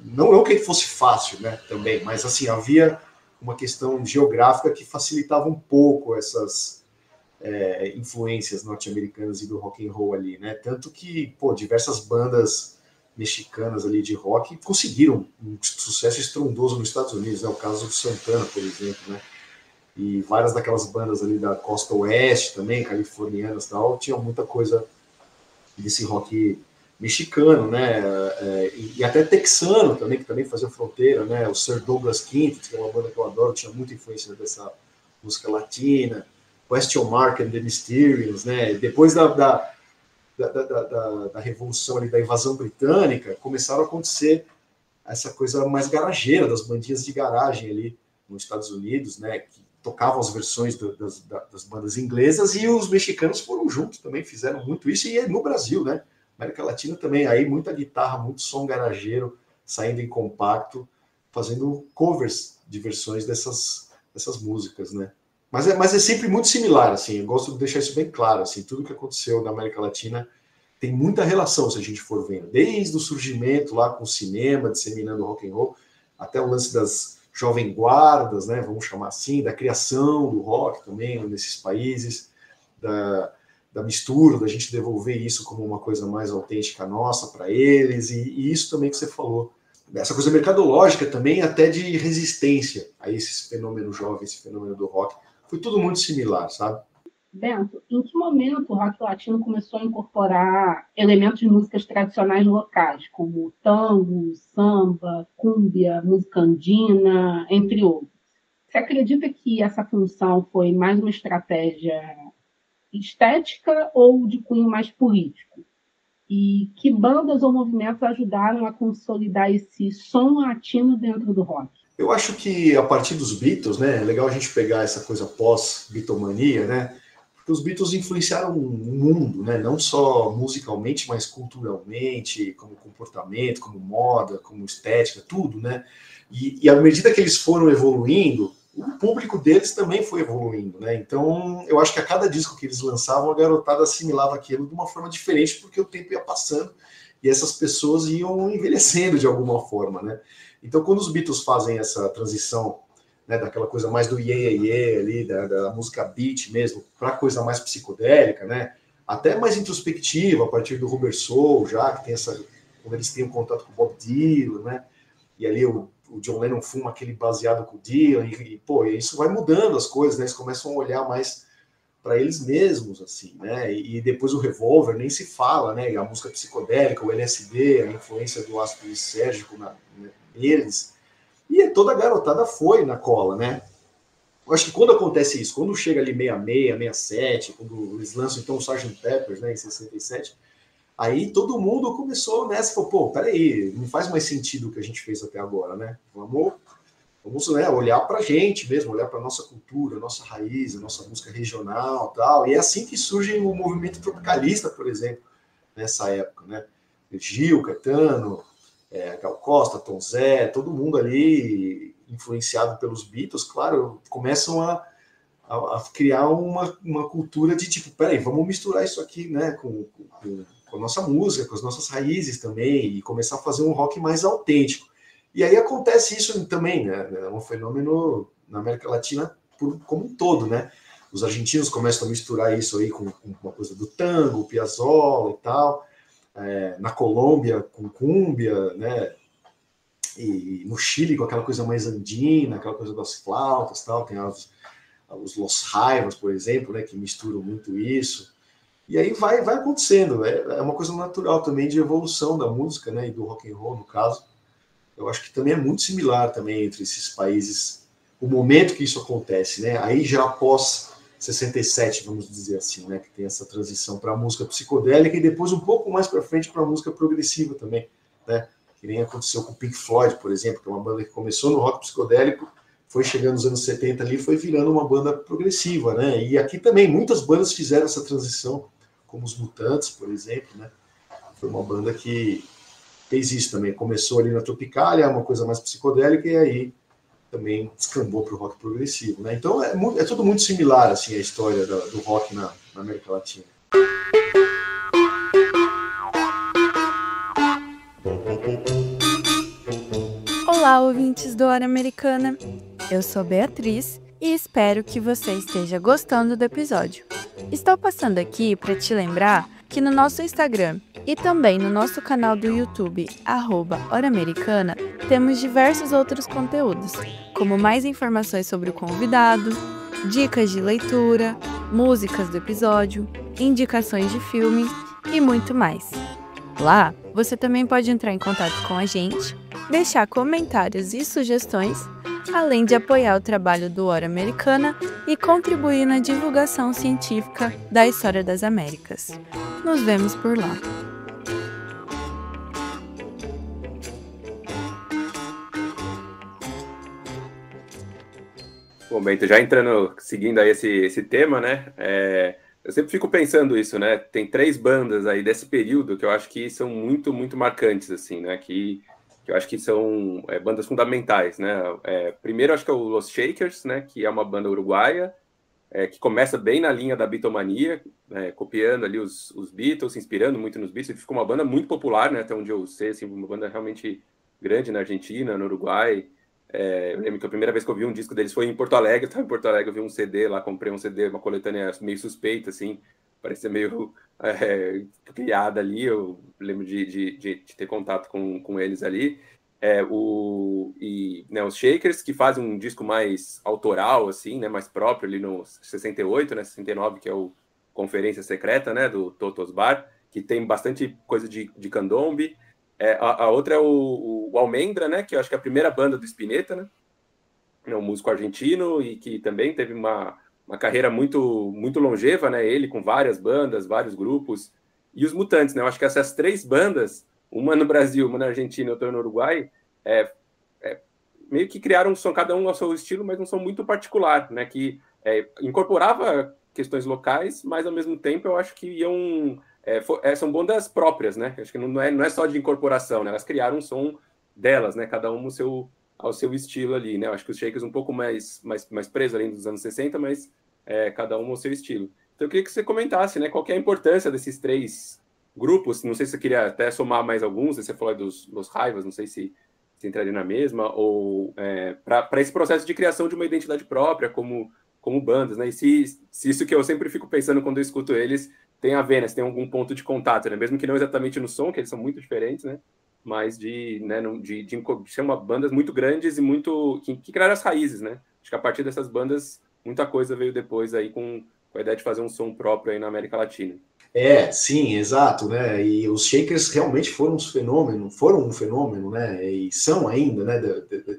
não que fosse fácil, né? Também, mas assim, havia uma questão geográfica que facilitava um pouco essas influências norte-americanas e do rock and roll ali, né? Tanto que, diversas bandas mexicanas ali de rock conseguiram um sucesso estrondoso nos Estados Unidos, né? O caso do Santana, por exemplo, né? E várias daquelas bandas ali da costa oeste também, californianas e tal, tinham muita coisa desse rock mexicano, né? E até texano também, que também fazia fronteira, né? O Sir Douglas Quintet, que é uma banda que eu adoro, tinha muita influência dessa música latina. Question Mark and the Mysterians, né? Depois da revolução ali, da invasão britânica, começaram a acontecer essa coisa mais garageira das bandinhas de garagem ali nos Estados Unidos, né? Que tocavam as versões das bandas inglesas, e os mexicanos foram juntos também, fizeram muito isso, e no Brasil, né? América Latina também, aí muita guitarra, muito som garageiro, saindo em compacto, fazendo covers de versões dessas músicas, né? Mas é sempre muito similar, assim, eu gosto de deixar isso bem claro, assim, tudo que aconteceu na América Latina tem muita relação, se a gente for vendo, desde o surgimento lá com o cinema, disseminando rock and roll, até o lance das jovem guardas, né, vamos chamar assim, da criação do rock também nesses países, da mistura, da gente devolver isso como uma coisa mais autêntica nossa para eles, e isso também que você falou, essa coisa mercadológica também, até de resistência a esse fenômeno jovem, esse fenômeno do rock. Foi tudo muito similar, sabe? Bento, em que momento o rock latino começou a incorporar elementos de músicas tradicionais locais, como tango, samba, cúmbia, música andina, entre outros? Você acredita que essa função foi mais uma estratégia estética ou de cunho mais político? E que bandas ou movimentos ajudaram a consolidar esse som latino dentro do rock? Eu acho que a partir dos Beatles, né, é legal a gente pegar essa coisa pós-Beatlemania, né, porque os Beatles influenciaram o mundo, né, não só musicalmente, mas culturalmente, como comportamento, como moda, como estética, tudo, né, e à medida que eles foram evoluindo, o público deles também foi evoluindo, né, então eu acho que a cada disco que eles lançavam, a garotada assimilava aquilo de uma forma diferente, porque o tempo ia passando e essas pessoas iam envelhecendo de alguma forma, né. Então, quando os Beatles fazem essa transição, né, daquela coisa mais do yeah, ali, da música beat mesmo, para a coisa mais psicodélica, né, até mais introspectiva, a partir do Rubber Soul, já que tem essa, quando eles têm um contato com o Bob Dylan, né, e ali o John Lennon fuma aquele baseado com o Dylan, pô, isso vai mudando as coisas, né, eles começam a olhar mais para eles mesmos, assim, né, e depois o Revolver nem se fala, né, a música psicodélica, o LSD, a influência do ácido lisérgico neles, e toda a garotada foi na cola, né? Eu acho que quando acontece isso, quando chega ali 66, 67, quando eles lançam então o Sgt. Pepper, né, em 67, aí todo mundo começou nessa, falou, pô, peraí, não faz mais sentido o que a gente fez até agora, né? Vamos né, olhar pra gente mesmo, olhar pra nossa cultura, nossa raiz, a nossa música regional e tal, e é assim que surge o movimento tropicalista, por exemplo, nessa época, né? Gil, Caetano, Gal Costa, Tom Zé, todo mundo ali influenciado pelos Beatles, claro, começam a criar uma cultura de tipo, peraí, vamos misturar isso aqui, né, com a nossa música, com as nossas raízes também, e começar a fazer um rock mais autêntico. E aí acontece isso também, né, é um fenômeno na América Latina como um todo, né, os argentinos começam a misturar isso aí com uma coisa do tango, Piazzolla e tal, na Colômbia com cúmbia, né? E no Chile com aquela coisa mais andina, aquela coisa das flautas, tal, tem os Los Jaivas, por exemplo, né, que misturam muito isso. E aí vai acontecendo, é uma coisa natural também de evolução da música, né, e do rock and roll no caso. Eu acho que também é muito similar também entre esses países, o momento que isso acontece, né? Aí já após 67, vamos dizer assim, né, que tem essa transição para a música psicodélica e depois um pouco mais para frente para a música progressiva também, né, que nem aconteceu com o Pink Floyd, por exemplo, que é uma banda que começou no rock psicodélico, foi chegando nos anos 70 ali, foi virando uma banda progressiva, né, e aqui também muitas bandas fizeram essa transição, como os Mutantes, por exemplo, né, foi uma banda que fez isso também, começou ali na Tropicália, uma coisa mais psicodélica, e aí também descambou para o rock progressivo, né? Então é tudo muito similar, assim, a história do rock na América Latina. Olá, ouvintes do Hora Americana. Eu sou Beatriz e espero que você esteja gostando do episódio. Estou passando aqui para te lembrar que no nosso Instagram e também no nosso canal do YouTube, @Hora Americana, temos diversos outros conteúdos, como mais informações sobre o convidado, dicas de leitura, músicas do episódio, indicações de filme e muito mais. Lá, você também pode entrar em contato com a gente, deixar comentários e sugestões, além de apoiar o trabalho do Hora Americana e contribuir na divulgação científica da história das Américas. Nos vemos por lá. Bom, Bento, já seguindo aí esse tema, né? Eu sempre fico pensando isso, né? Tem 3 bandas aí desse período que eu acho que são muito, muito marcantes, assim, né? Que eu acho que são bandas fundamentais, né? Primeiro, acho que é o Los Shakers, né? Que é uma banda uruguaia, que começa bem na linha da Beatlemania, copiando ali os Beatles, se inspirando muito nos Beatles. Ficou uma banda muito popular, né? Até onde eu sei, assim, uma banda realmente grande na Argentina, no Uruguai. Eu lembro que a primeira vez que eu vi um disco deles foi em Porto Alegre. Eu estava em Porto Alegre, eu vi um CD lá, comprei um CD, uma coletânea meio suspeita, assim, parecia meio criada ali. Eu lembro de ter contato com eles ali. Os Shakers, que fazem um disco mais autoral, assim, né, mais próprio, ali no 68, né, 69, que é o Conferência Secreta, né, do Totos Bar, que tem bastante coisa de candombe. A outra é o Almendra, né, que eu acho que é a primeira banda do Spinetta, né, é um músico argentino e que também teve uma carreira muito, muito longeva, né, ele com várias bandas, vários grupos. E os Mutantes, né, eu acho que essas 3 bandas, uma no Brasil, uma na Argentina e outra no Uruguai, meio que criaram um som, cada um ao seu estilo, mas um som muito particular, né, que incorporava questões locais, mas ao mesmo tempo eu acho que iam... são bandas próprias, né? Acho que não é só de incorporação, né? Elas criaram um som delas, né? Cada uma ao seu estilo ali, né? Eu acho que os Shakers um pouco mais presos ali dos anos 60, mas cada um ao seu estilo. Então eu queria que você comentasse, né? Qual que é a importância desses 3 grupos? Não sei se você queria até somar mais alguns, você falou dos Raivas, não sei se entraria na mesma, ou para esse processo de criação de uma identidade própria como bandas, né? E se isso que eu sempre fico pensando quando eu escuto eles tem a ver, né? Se tem algum ponto de contato, né? Mesmo que não exatamente no som, que eles são muito diferentes, né? Mas de ser uma bandas muito grandes e muito que criaram as raízes, né? Acho que a partir dessas bandas muita coisa veio depois aí com a ideia de fazer um som próprio aí na América Latina. Sim, exato, né? E os Shakers realmente foram um fenômeno, né? E são ainda, né?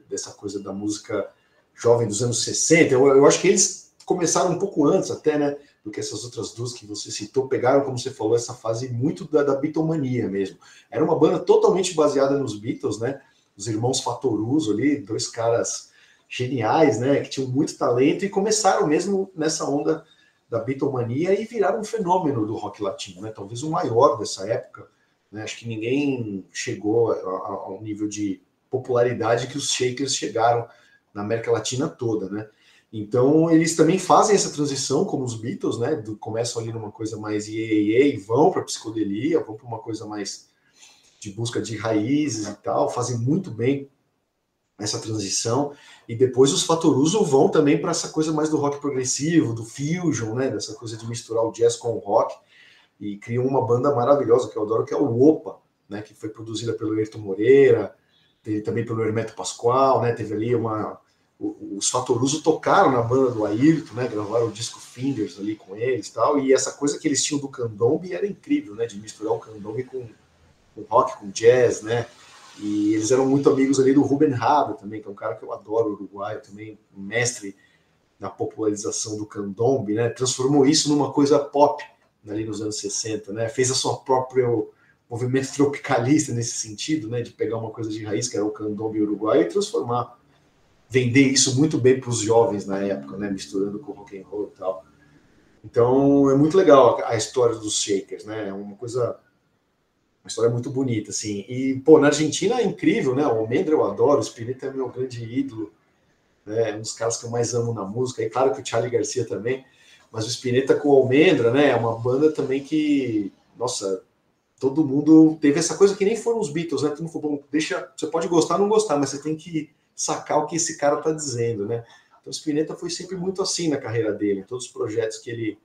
Dessa coisa da música jovem dos anos 60. Eu acho que eles começaram um pouco antes até, né? Do que essas outras 2 que você citou, pegaram, como você falou, essa fase muito da Beatlemania mesmo. Era uma banda totalmente baseada nos Beatles, né? Os irmãos Fattoruso ali, 2 caras geniais, né? Que tinham muito talento e começaram mesmo nessa onda da Beatlemania e viraram um fenômeno do rock latino, né? Talvez o maior dessa época, né? Acho que ninguém chegou ao nível de popularidade que os Shakers chegaram na América Latina toda, né? Então, eles também fazem essa transição, como os Beatles, né? Começam ali numa coisa mais e vão para a psicodelia, vão para uma coisa mais de busca de raízes e tal, fazem muito bem essa transição. E depois os Fattoruso vão também para essa coisa mais do rock progressivo, do fusion, né? Dessa coisa de misturar o jazz com o rock. E criam uma banda maravilhosa que eu adoro, que é o Opa, né? Que foi produzida pelo Ayrton Moreira, também pelo Hermeto Pascoal, né? Teve ali os Fattoruso tocaram na banda do Ayrton, né? Gravaram o disco Fingers ali com eles e tal, e essa coisa que eles tinham do candombe era incrível, né? De misturar o candombe com rock, com jazz, né? E eles eram muito amigos ali do Ruben Rada também, que é um cara que eu adoro, uruguaio também, um mestre na popularização do candombe, né? Transformou isso numa coisa pop ali nos anos 60, né? Fez a sua própria movimento tropicalista nesse sentido, né? De pegar uma coisa de raiz, que era o candombe uruguaio, e vender isso muito bem para os jovens na época, né? Misturando com rock and roll e tal. Então é muito legal a história dos Shakers, né? É uma história muito bonita, assim. E, na Argentina é incrível, né? O Almendra eu adoro, o Spinetta é meu grande ídolo, né? É um dos caras que eu mais amo na música. E claro que o Charly Garcia também, mas o Spinetta com o Almendra, né? É uma banda também que, nossa, todo mundo teve essa coisa que nem foram os Beatles, né? Todo mundo falou, bom, você pode gostar ou não gostar, mas você tem que sacar o que esse cara tá dizendo, né? Então o Spinetta foi sempre muito assim na carreira dele, em todos os projetos que ele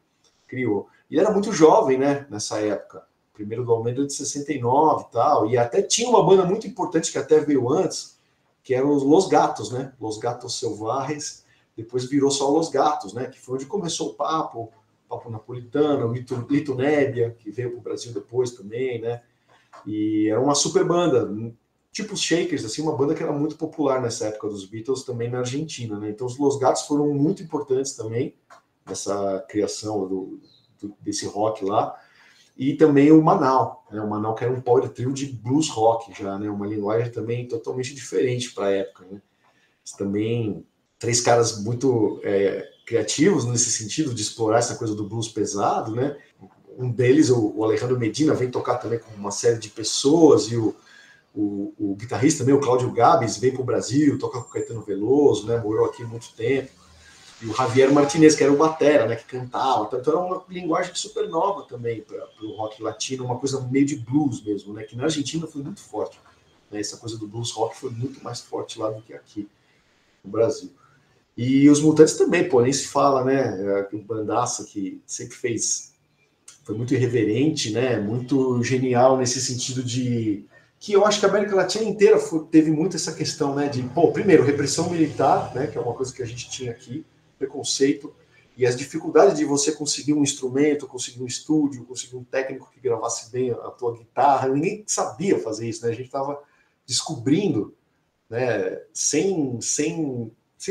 criou. E ele era muito jovem, né? Nessa época. Primeiro do Almendra de 69 e tal, e até tinha uma banda muito importante que até veio antes, que eram os Los Gatos, né? Los Gatos Selvagens, depois virou só Los Gatos, né? Que foi onde começou o Papo Napolitano, o Lito Nebbia, que veio para o Brasil depois também, né? E era uma super banda, tipo os Shakers, assim, uma banda que era muito popular nessa época dos Beatles também na Argentina, né? Então os Los Gatos foram muito importantes também nessa criação desse rock lá. E também o Manal, né? O Manal que era um power trio de blues rock já, né? Uma linguagem também totalmente diferente para a época, né? Eles também 3 caras muito criativos nesse sentido de explorar essa coisa do blues pesado, né? Um deles, o Alejandro Medina, vem tocar também com uma série de pessoas, e o guitarrista também, o Cláudio Gabes, vem para o Brasil, toca com o Caetano Veloso, né? Morou aqui há muito tempo. E o Javier Martinez, que era o batera, né? Que cantava. Então era uma linguagem super nova também para o rock latino, uma coisa meio de blues mesmo, né? Que na Argentina foi muito forte, né? Essa coisa do blues rock foi muito mais forte lá do que aqui no Brasil. E os Mutantes também, pô, nem se fala, né? O bandaça que sempre foi muito irreverente, né? Muito genial nesse sentido de que eu acho que a América Latina inteira teve muito essa questão, né? De, pô, primeiro, repressão militar, né? Que é uma coisa que a gente tinha aqui, preconceito, e as dificuldades de você conseguir um instrumento, conseguir um estúdio, conseguir um técnico que gravasse bem a tua guitarra. Ninguém sabia fazer isso, né? A gente estava descobrindo, né? Sem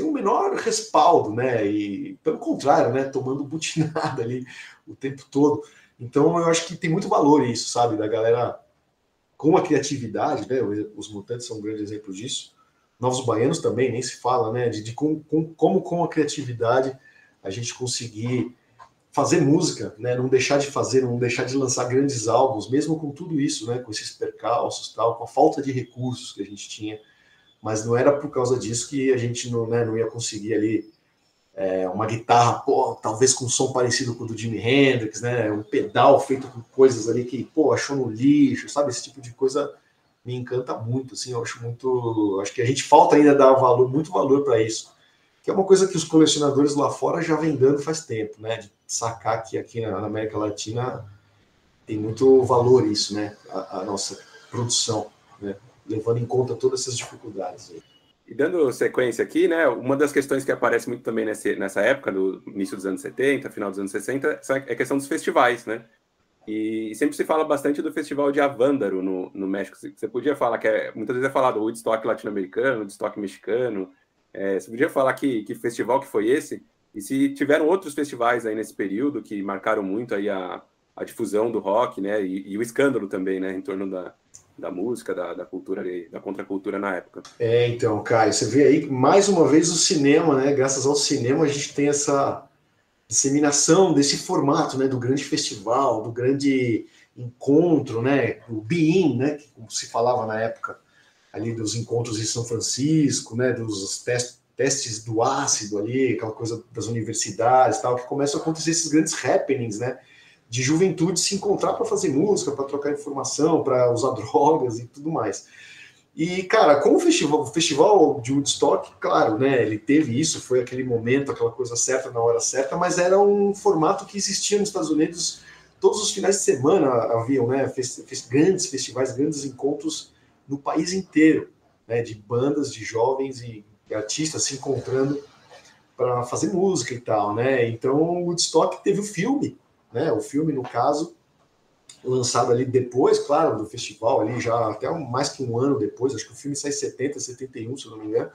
o menor respaldo, né? E pelo contrário, né? Tomando butinada ali o tempo todo. Então eu acho que tem muito valor isso, sabe? Da galera com a criatividade, né? Os Mutantes são um grande exemplo disso. Novos Baianos também, nem se fala, né? De como com a criatividade a gente conseguir fazer música, né? Não deixar de lançar grandes álbuns, mesmo com tudo isso, né? Com esses percalços, tal, com a falta de recursos que a gente tinha. Mas não era por causa disso que a gente não ia conseguir ali uma guitarra, pô, talvez com um som parecido com o do Jimi Hendrix, né? Um pedal feito com coisas ali que, pô, achou no lixo, sabe? Esse tipo de coisa me encanta muito, assim, acho que a gente falta ainda dar muito valor para isso, que é uma coisa que os colecionadores lá fora já vem dando faz tempo, né? De sacar que aqui na América Latina tem muito valor isso, né? A nossa produção, né? Levando em conta todas essas dificuldades aí. E dando sequência aqui, né, uma das questões que aparece muito também nessa época, do início dos anos 70, final dos anos 60, é a questão dos festivais, né? E sempre se fala bastante do festival de Avándaro no México. Você podia falar que muitas vezes é falado o Woodstock latino-americano, o Woodstock mexicano. Você podia falar que festival que foi esse? E se tiveram outros festivais aí nesse período que marcaram muito aí a difusão do rock, né? E o escândalo também, né? Em torno da música, da cultura, da contracultura na época. Então, Caio, você vê aí, mais uma vez, o cinema, né? Graças ao cinema, a gente tem essa disseminação desse formato, né? Do grande festival, do grande encontro, né? O Be-In, né? Como se falava na época, ali dos encontros em São Francisco, né? Dos testes do ácido ali, aquela coisa das universidades e tal, que começam a acontecer esses grandes happenings, né? De juventude se encontrar para fazer música, para trocar informação, para usar drogas e tudo mais. E, cara, com o festival de Woodstock, claro, né, ele teve isso, foi aquele momento, aquela coisa certa na hora certa, mas era um formato que existia nos Estados Unidos todos os finais de semana, haviam, né, grandes festivais, grandes encontros no país inteiro, né, de bandas, de jovens e artistas se encontrando para fazer música e tal, né. Então, o Woodstock teve o filme, né, o filme, no caso, lançado ali depois, claro, do festival, ali já até mais que um ano depois, acho que o filme sai em 70, 71, se eu não me engano,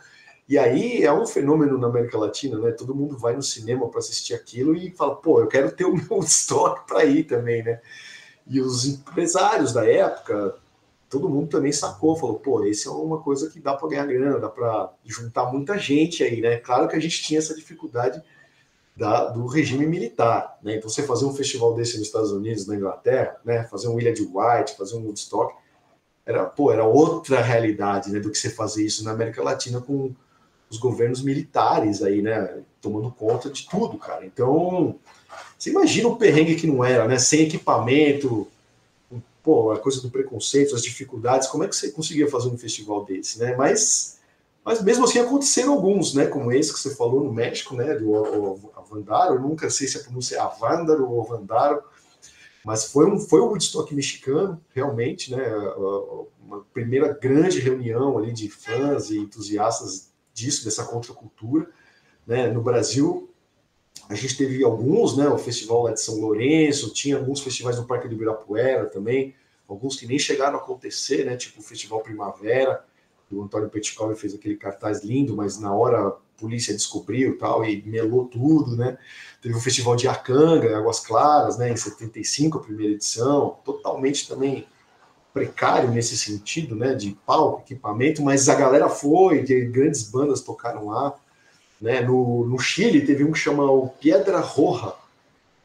e aí é um fenômeno na América Latina, né, todo mundo vai no cinema para assistir aquilo e fala, pô, eu quero ter o meu estoque para ir também, né, e os empresários da época, todo mundo também sacou, falou, pô, esse é uma coisa que dá para ganhar grana, dá para juntar muita gente aí, né, claro que a gente tinha essa dificuldade do regime militar, né? Então você fazer um festival desse nos Estados Unidos, na Inglaterra, né? Fazer um Ilha de White, fazer um Woodstock, era outra realidade, né? Do que você fazer isso na América Latina com os governos militares aí, né? Tomando conta de tudo, cara. Então, você imagina o perrengue que não era, né? Sem equipamento, pô, a coisa do preconceito, as dificuldades, como é que você conseguia fazer um festival desse, né? Mas mesmo assim aconteceram alguns, né? Como esse que você falou no México, né? Do Avándaro, eu nunca sei se a pronúncia é Avándaro ou Avándaro, mas foi o Woodstock mexicano, realmente, né? Uma primeira grande reunião ali de fãs e entusiastas disso, dessa contracultura, né? No Brasil, a gente teve alguns, né? O festival lá de São Lourenço, tinha alguns festivais no Parque do Ibirapuera também, alguns que nem chegaram a acontecer, né? Tipo o Festival Primavera, o Antônio Petkovic fez aquele cartaz lindo, mas na hora a polícia descobriu tal, e melou tudo, né? Teve o Festival de Acanga, em Águas Claras, né? Em 75, a primeira edição, totalmente também precário nesse sentido, né? De palco, equipamento, mas a galera foi, grandes bandas tocaram lá, né? No Chile teve um que chama o Piedra Roja,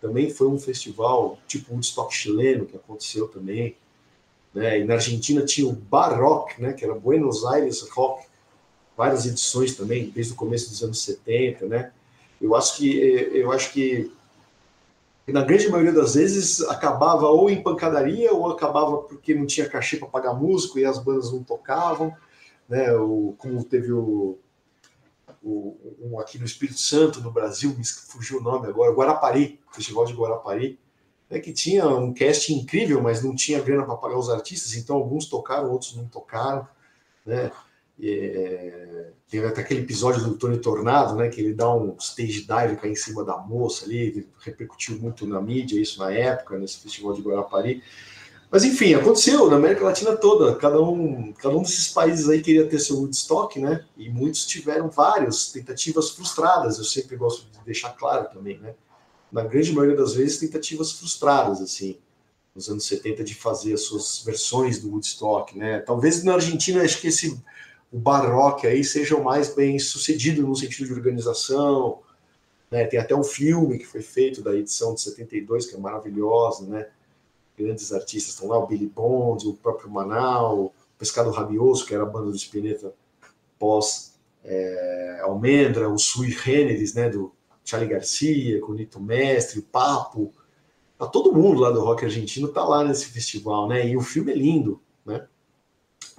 também foi um festival tipo Woodstock chileno que aconteceu também, né? E na Argentina tinha o Bar Rock, né? Que era Buenos Aires Rock, várias edições também desde o começo dos anos 70, né? Eu acho que na grande maioria das vezes acabava ou em pancadaria ou acabava porque não tinha cachê para pagar músico e as bandas não tocavam, né? Como teve aqui no Espírito Santo, no Brasil, me fugiu o nome agora, Guarapari, Festival de Guarapari, né? Que tinha um casting incrível, mas não tinha grana para pagar os artistas, então alguns tocaram, outros não tocaram, né? Teve até aquele episódio do Tony Tornado, né, que ele dá um stage dive, cai em cima da moça ali, repercutiu muito na mídia isso na época, nesse festival de Guarapari. Mas enfim, aconteceu na América Latina toda, cada um desses países aí queria ter seu Woodstock, né, e muitos tiveram várias tentativas frustradas, eu sempre gosto de deixar claro também, né, na grande maioria das vezes tentativas frustradas, assim, nos anos 70 de fazer as suas versões do Woodstock, né, talvez na Argentina acho que o Bar Rock aí seja o mais bem sucedido no sentido de organização, né? Tem até um filme que foi feito da edição de 72, que é maravilhosa, né? Grandes artistas estão lá, o Billy Bond, o próprio Manal, o Pescado Rabioso, que era a banda do Spinetta pós Almendra, o Sui Generis, né? Do Charly Garcia, com o Nito Mestre, o Papo, tá todo mundo lá do rock argentino tá lá nesse festival, né? E o filme é lindo, né?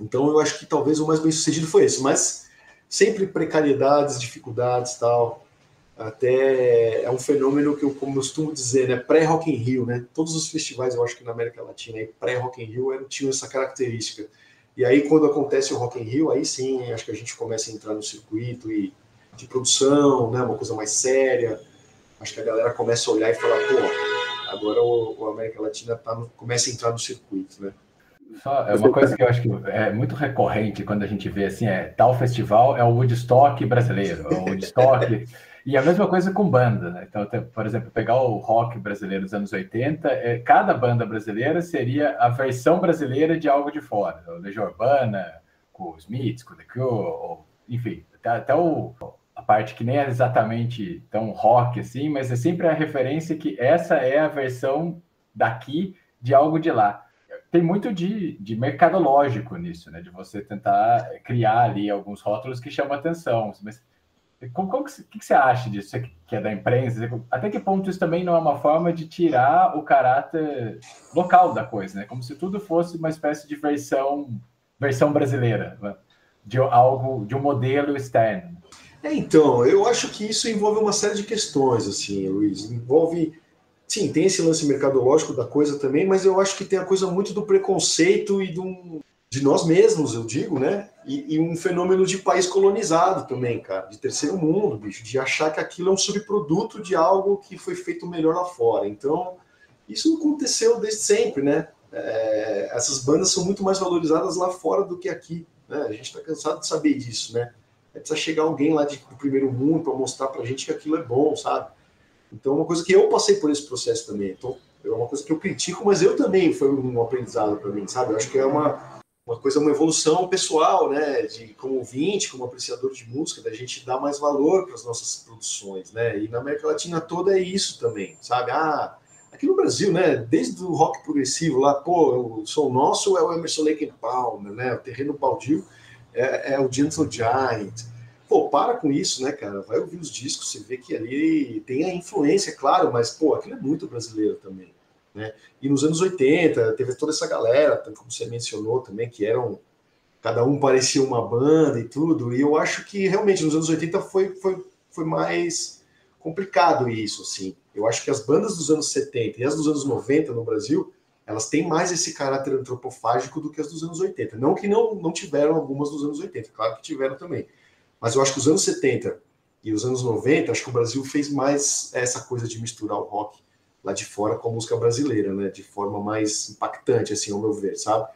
Então eu acho que talvez o mais bem sucedido foi esse, mas sempre precariedades, dificuldades e tal. Até é um fenômeno que eu costumo dizer, né? Pré-Rock in Rio, né? Todos os festivais, eu acho que na América Latina, pré-Rock in Rio tinham essa característica. E aí quando acontece o Rock in Rio, aí sim, acho que a gente começa a entrar no circuito de produção, né? Uma coisa mais séria. Acho que a galera começa a olhar e falar, pô, agora o América Latina começa a entrar no circuito, né? É uma coisa que eu acho que é muito recorrente quando a gente vê assim, tal festival é o Woodstock brasileiro, é o Woodstock, e a mesma coisa com banda, né? Então, por exemplo, pegar o rock brasileiro dos anos 80, cada banda brasileira seria a versão brasileira de algo de fora, o Legião Urbana, com os Smiths, com The Cure, ou, enfim, até a parte que nem é exatamente tão rock assim, mas é sempre a referência que essa é a versão daqui de algo de lá. Tem muito de mercadológico nisso, né? De você tentar criar ali alguns rótulos que chamam atenção. Mas o que você acha disso? Você que é da imprensa, até que ponto isso também não é uma forma de tirar o caráter local da coisa, né? Como se tudo fosse uma espécie de versão brasileira, né? De um modelo externo. Então, eu acho que isso envolve uma série de questões, assim, Luiz. Sim, tem esse lance mercadológico da coisa também, mas eu acho que tem a coisa muito do preconceito e de nós mesmos, eu digo, né? E um fenômeno de país colonizado também, cara, de terceiro mundo, bicho, de achar que aquilo é um subproduto de algo que foi feito melhor lá fora. Então, isso aconteceu desde sempre, né? Essas bandas são muito mais valorizadas lá fora do que aqui, né? A gente está cansado de saber disso, né? Precisa chegar alguém lá do primeiro mundo para mostrar pra gente que aquilo é bom, sabe? Então, é uma coisa que eu passei por esse processo também. Então, é uma coisa que eu critico, mas eu também foi um aprendizado para mim, sabe? Eu acho que é uma evolução pessoal, né? Como ouvinte, como apreciador de música, da gente dar mais valor para as nossas produções, né? E na América Latina toda é isso também, sabe? Aqui no Brasil, né? Desde o rock progressivo lá, pô, o som nosso é o Emerson Lake and Palmer, né? O Terreno Baldio é o Gentle Giant. Pô, para com isso, né, cara? Vai ouvir os discos, você vê que ali tem a influência, claro, mas, pô, aquilo é muito brasileiro também, né? E nos anos 80, teve toda essa galera, como você mencionou também, que cada um parecia uma banda e tudo, e eu acho que, realmente, nos anos 80 foi mais complicado isso, assim. Eu acho que as bandas dos anos 70 e as dos anos 90 no Brasil, elas têm mais esse caráter antropofágico do que as dos anos 80. Não que não tiveram algumas dos anos 80, claro que tiveram também. Mas eu acho que os anos 70 e os anos 90, acho que o Brasil fez mais essa coisa de misturar o rock lá de fora com a música brasileira, né? De forma mais impactante, assim, ao meu ver, sabe?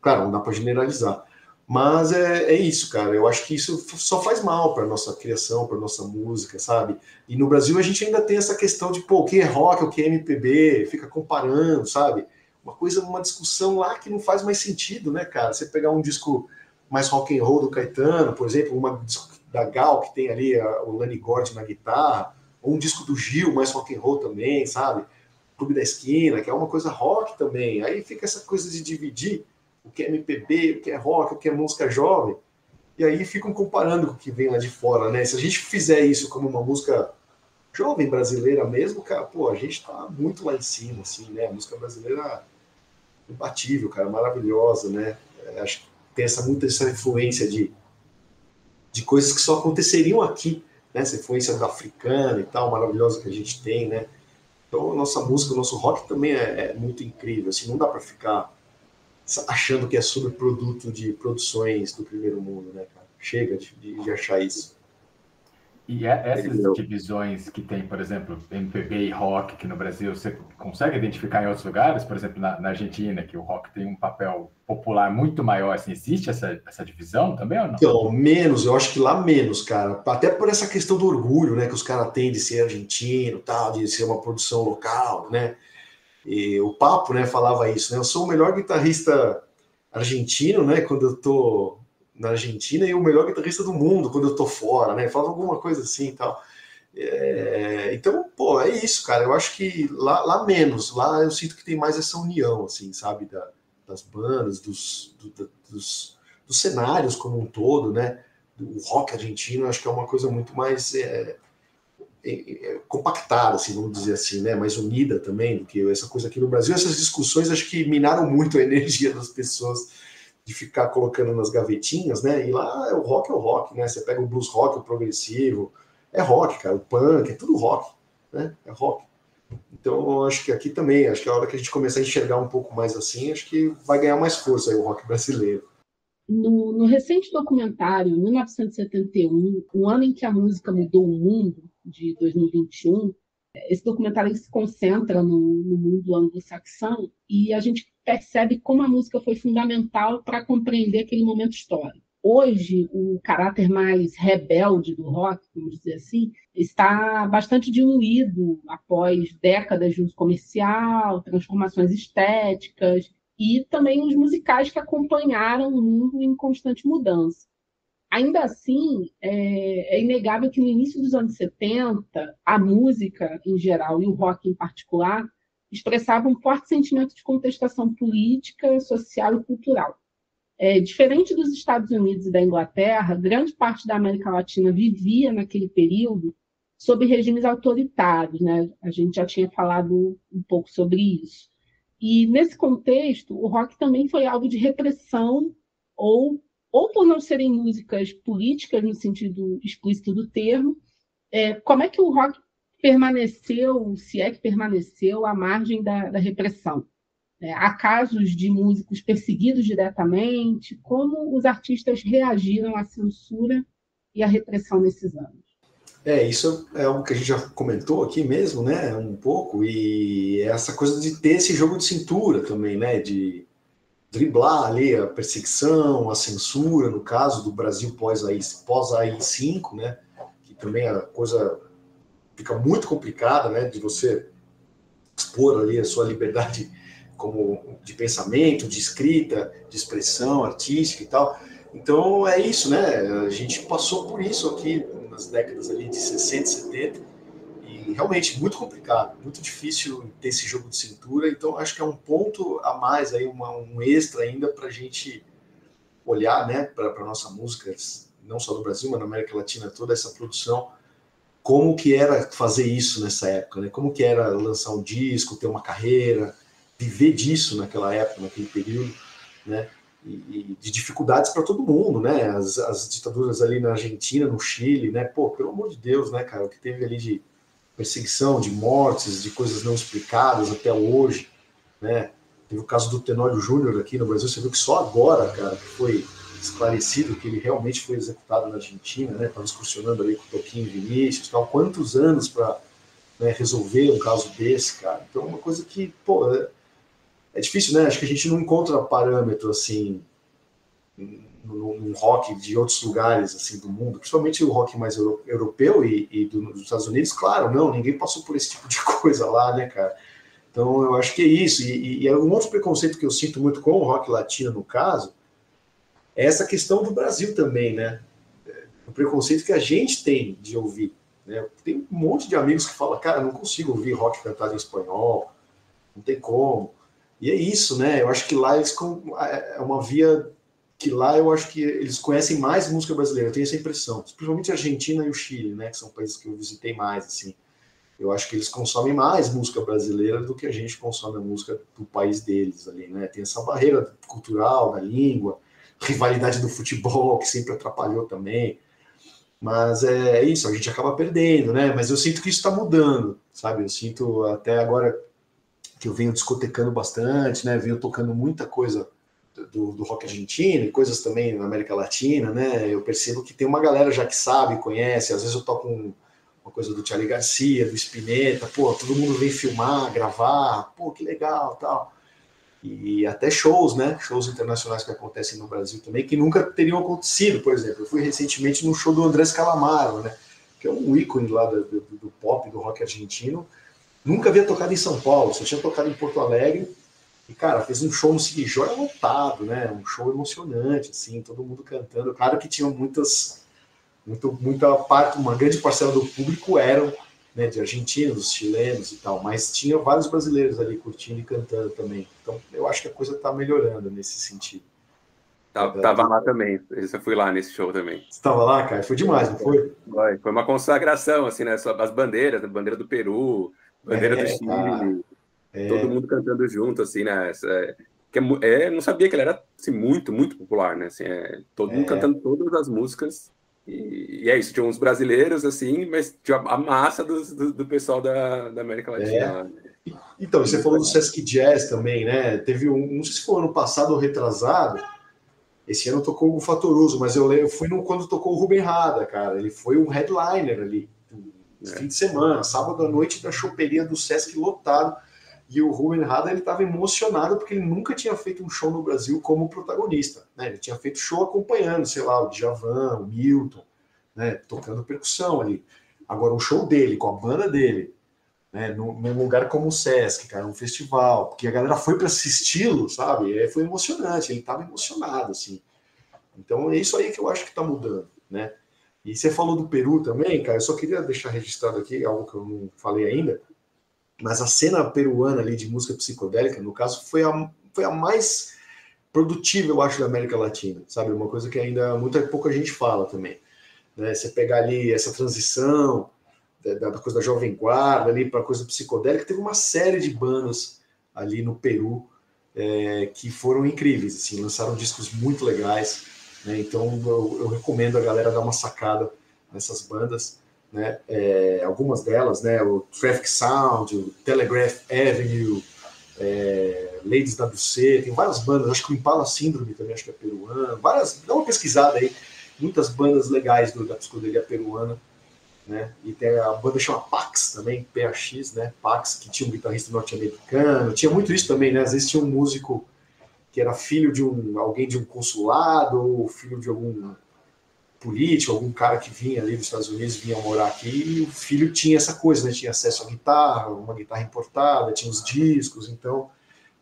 Claro, não dá para generalizar. Mas é isso, cara. Eu acho que isso só faz mal para nossa criação, para nossa música, sabe? E no Brasil a gente ainda tem essa questão de, pô, o que é rock, o que é MPB, fica comparando, sabe? Uma discussão lá que não faz mais sentido, né, cara? Você pegar um disco mais rock and roll do Caetano, por exemplo, da Gal, que tem ali o Lani Gord na guitarra, ou um disco do Gil, mais rock and roll também, sabe? Clube da Esquina, que é uma coisa rock também. Aí fica essa coisa de dividir o que é MPB, o que é rock, o que é música jovem, e aí ficam comparando com o que vem lá de fora, né? Se a gente fizer isso como uma música jovem brasileira mesmo, cara, pô, a gente tá muito lá em cima, assim, né? A música brasileira é imbatível, cara, maravilhosa, né? Acho que tem muita essa influência de coisas que só aconteceriam aqui, né? Essa influência da africana e tal, maravilhosa que a gente tem, né? Então, a nossa música, o nosso rock também é muito incrível, assim, não dá para ficar achando que é subproduto de produções do primeiro mundo, né, cara? Chega de achar isso. E essas divisões que tem, por exemplo, MPB e rock aqui no Brasil, você consegue identificar em outros lugares? Por exemplo, na Argentina, que o rock tem um papel popular muito maior, assim, existe essa divisão também ou não? Então, menos, eu acho que lá menos, cara. Até por essa questão do orgulho, né, que os caras têm de ser argentino, tal, de ser uma produção local, né? E o Papo, né, falava isso, né? Eu sou o melhor guitarrista argentino, né, quando eu tô na Argentina, e o melhor guitarrista do mundo quando eu tô fora, né? Falava alguma coisa assim e tal. Então, pô, é isso, cara. Eu acho que lá menos. Lá eu sinto que tem mais essa união, assim, sabe? Das bandas, dos cenários como um todo, né? O rock argentino, acho que é uma coisa muito mais compactada, assim, vamos dizer assim, né? Mais unida também do que essa coisa aqui no Brasil. Essas discussões acho que minaram muito a energia das pessoas de ficar colocando nas gavetinhas, né? E lá o rock, né? Você pega o blues rock, o progressivo, é rock, cara. O punk, é tudo rock, né? É rock. Então, acho que aqui também, acho que a hora que a gente começar a enxergar um pouco mais assim, acho que vai ganhar mais força aí o rock brasileiro. No recente documentário, 1971, o ano em que a música mudou o mundo, de 2021, esse documentário se concentra no mundo anglo-saxão e a gente percebe como a música foi fundamental para compreender aquele momento histórico. Hoje, o caráter mais rebelde do rock, vamos dizer assim, está bastante diluído após décadas de uso comercial, transformações estéticas e também os musicais que acompanharam o mundo em constante mudança. Ainda assim, é inegável que no início dos anos 70, a música em geral e o rock em particular expressavam um forte sentimento de contestação política, social e cultural. Diferente dos Estados Unidos e da Inglaterra, grande parte da América Latina vivia naquele período sob regimes autoritários, né? A gente já tinha falado um pouco sobre isso. E, nesse contexto, o rock também foi alvo de repressão ou por não serem músicas políticas, no sentido explícito do termo. Como é que o rock permaneceu, se é que permaneceu, à margem da repressão? Há casos de músicos perseguidos diretamente? Como os artistas reagiram à censura e à repressão nesses anos? Isso é algo que a gente já comentou aqui mesmo, né, um pouco, e essa coisa de ter esse jogo de cintura também, né, de driblar ali a perseguição, a censura, no caso do Brasil pós-AI-5, né, que também a coisa fica muito complicada, né, de você expor ali a sua liberdade como de pensamento, de escrita, de expressão artística e tal. Então é isso, né, a gente passou por isso aqui nas décadas ali de 60 e 70, e realmente muito complicado, muito difícil ter esse jogo de cintura. Então acho que é um ponto a mais, aí, um extra ainda para a gente olhar, né, para a nossa música, não só no Brasil, mas na América Latina toda, essa produção, como que era fazer isso nessa época, né? Como que era lançar um disco, ter uma carreira, viver disso naquela época, naquele período, né? E de dificuldades para todo mundo, né? As ditaduras ali na Argentina, no Chile, né? Pô, pelo amor de Deus, né, cara? O que teve ali de perseguição, de mortes, de coisas não explicadas até hoje, né? Teve o caso do Tenório Júnior aqui no Brasil, você viu que só agora, cara, que foi esclarecido que ele realmente foi executado na Argentina, né? Estava excursionando ali com o Toquinho e Vinícius, tal. Quantos anos para, né, resolver um caso desse, cara? Então, uma coisa que, pô, é difícil, né? Acho que a gente não encontra parâmetro, assim, num rock de outros lugares, assim, do mundo, principalmente o rock mais europeu e dos Estados Unidos. Claro, não, ninguém passou por esse tipo de coisa lá, né, cara? Então, eu acho que é isso. E um outro preconceito que eu sinto muito com o rock latino, no caso, é essa questão do Brasil também, né? o preconceito que a gente tem de ouvir, né? Tem um monte de amigos que falam, cara, não consigo ouvir rock cantado em espanhol, não tem como. E é isso, né? Eu acho que lá é uma via que lá eu acho que eles conhecem mais música brasileira, eu tenho essa impressão. Principalmente a Argentina e o Chile, né? Que são países que eu visitei mais, assim. Eu acho que eles consomem mais música brasileira do que a gente consome a música do país deles ali, né? Tem essa barreira cultural, da língua, rivalidade do futebol, que sempre atrapalhou também. Mas é isso, a gente acaba perdendo, né? Mas eu sinto que isso está mudando, sabe? Eu sinto até agora que eu venho discotecando bastante, né? Venho tocando muita coisa do rock argentino e coisas também na América Latina, né? Eu percebo que tem uma galera já que sabe, conhece. Às vezes eu toco uma coisa do Charly Garcia, do Spinetta, pô, todo mundo vem filmar, gravar, pô, que legal, tal. E até shows, né? Shows internacionais que acontecem no Brasil também, que nunca teriam acontecido, por exemplo. Eu fui recentemente num show do Andrés Calamaro, né? Que é um ícone lá do pop, do rock argentino. Nunca havia tocado em São Paulo, só tinha tocado em Porto Alegre. E, cara, fez um show no Seguijó lotado, né? Um show emocionante, assim, todo mundo cantando. Claro que tinha muita parte, uma grande parcela do público eram, né, de argentinos, chilenos e tal, mas tinha vários brasileiros ali curtindo e cantando também. Então, eu acho que a coisa está melhorando nesse sentido. Tava lá também, eu fui lá nesse show também. Você estava lá, cara? Foi demais, não foi? Foi uma consagração, assim, né? As bandeiras, a bandeira do Peru, bandeira do Chile, todo mundo cantando junto, assim, né? Não sabia que ele era assim, muito, muito popular, né? Assim, todo mundo cantando todas as músicas. E é isso, tinha uns brasileiros, assim, mas tinha a massa do pessoal da América Latina. Então, você falou do Sesc Jazz também, né? Teve não sei se foi ano passado ou retrasado, esse ano tocou o Fatoroso, mas eu fui quando tocou o Rubem Rada, cara. Ele foi um headliner ali, no fim de semana, sábado à noite, da choperia do Sesc lotado. E o Rubem Rada, ele estava emocionado porque ele nunca tinha feito um show no Brasil como protagonista, né? Ele tinha feito show acompanhando, sei lá, o Djavan, o Milton, né? Tocando percussão ali. Agora, um show dele, com a banda dele, né? Num lugar como o Sesc, cara, um festival, porque a galera foi para assisti-lo, sabe? Foi emocionante, ele estava emocionado, assim. Então, é isso aí que eu acho que está mudando, né? E você falou do Peru também, cara, eu só queria deixar registrado aqui, algo que eu não falei ainda, mas a cena peruana ali de música psicodélica, no caso, foi a mais produtiva, eu acho, da América Latina, sabe? Uma coisa que ainda pouca gente fala também, né? Você pegar ali essa transição da coisa da Jovem Guarda ali para a coisa psicodélica, teve uma série de bandas ali no Peru que foram incríveis, assim, lançaram discos muito legais, né? Então eu recomendo a galera dar uma sacada nessas bandas, né? Algumas delas, né? O Traffic Sound, o Telegraph Avenue, Ladies WC, tem várias bandas, acho que o Impala Síndrome também, acho que é peruano, dá uma pesquisada aí, muitas bandas legais da psicodelia peruana, né? E tem a banda chama Pax também, PAX, né? Pax, que tinha um guitarrista norte-americano, tinha muito isso também, né? Às vezes tinha um músico que era filho de alguém de um consulado, ou filho de algum político, algum cara que vinha ali dos Estados Unidos, vinha morar aqui, e o filho tinha essa coisa, né? Tinha acesso à guitarra, uma guitarra importada, tinha os discos, então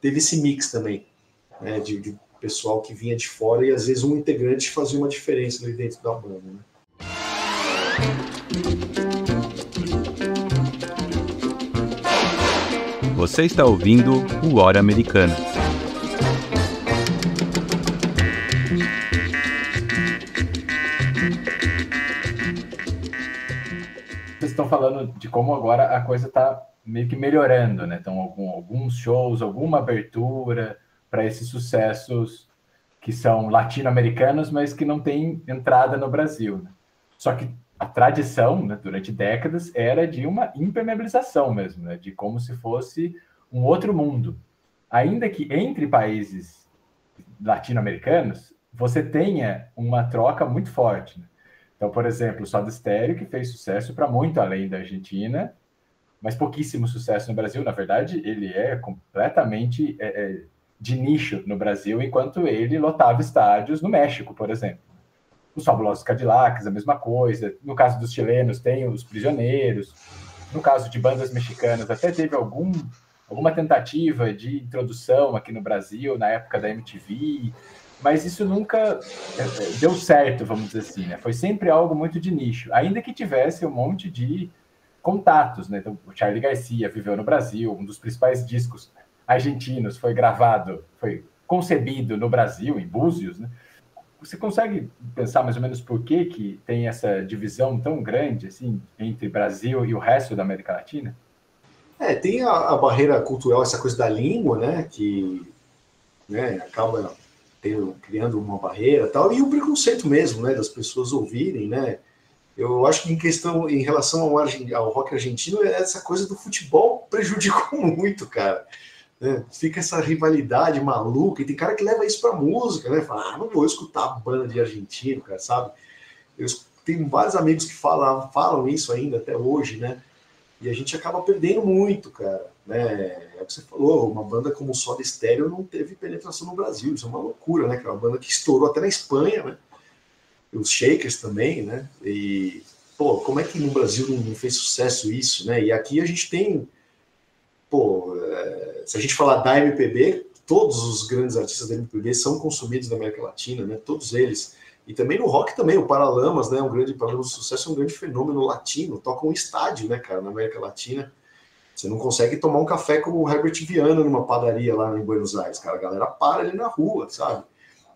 teve esse mix também, né? De pessoal que vinha de fora, e às vezes um integrante fazia uma diferença ali dentro da banda, né? Você está ouvindo o Hora Americana. Vocês estão falando de como agora a coisa está meio que melhorando, né? Então, alguns shows, alguma abertura para esses sucessos que são latino-americanos, mas que não têm entrada no Brasil, né? Só que a tradição, né, durante décadas, era de uma impermeabilização mesmo, né? De como se fosse um outro mundo. Ainda que entre países latino-americanos, você tenha uma troca muito forte, né? Então, por exemplo, o Soda Stereo, que fez sucesso para muito além da Argentina, mas pouquíssimo sucesso no Brasil. Na verdade, ele é completamente de nicho no Brasil, enquanto ele lotava estádios no México, por exemplo. Os Fabulosos Cadillacs, a mesma coisa. No caso dos chilenos, tem os Prisioneiros. No caso de bandas mexicanas, até teve alguma tentativa de introdução aqui no Brasil, na época da MTV. mas isso nunca deu certo, vamos dizer assim, né? Foi sempre algo muito de nicho, ainda que tivesse um monte de contatos, né? Então, o Charly Garcia viveu no Brasil, um dos principais discos argentinos foi concebido no Brasil, em Búzios, né? Você consegue pensar mais ou menos por que tem essa divisão tão grande assim entre Brasil e o resto da América Latina? Tem a barreira cultural, essa coisa da língua, né, que, né, acaba criando uma barreira e tal, e o preconceito mesmo, né, das pessoas ouvirem, né. Eu acho que em relação ao rock argentino, essa coisa do futebol prejudicou muito, cara. Né? Fica essa rivalidade maluca, e tem cara que leva isso pra música, né? Fala, não vou escutar a banda de argentino, cara, sabe? Eu tenho vários amigos que falam isso ainda até hoje, né? E a gente acaba perdendo muito, cara. Né? É o que você falou, uma banda como o Soda Stereo não teve penetração no Brasil, isso é uma loucura, né? Que é uma banda que estourou até na Espanha, né? Os Shakers também, né? E, pô, como é que no Brasil não fez sucesso isso, né? E aqui a gente tem, se a gente falar da MPB, todos os grandes artistas da MPB são consumidos na América Latina, né? Todos eles. E também no rock também, o Paralamas, né? Paralamas do Sucesso é um grande fenômeno latino, toca um estádio, né, cara, na América Latina. Você não consegue tomar um café com o Herbert Viana numa padaria lá em Buenos Aires, cara. A galera para ali na rua, sabe?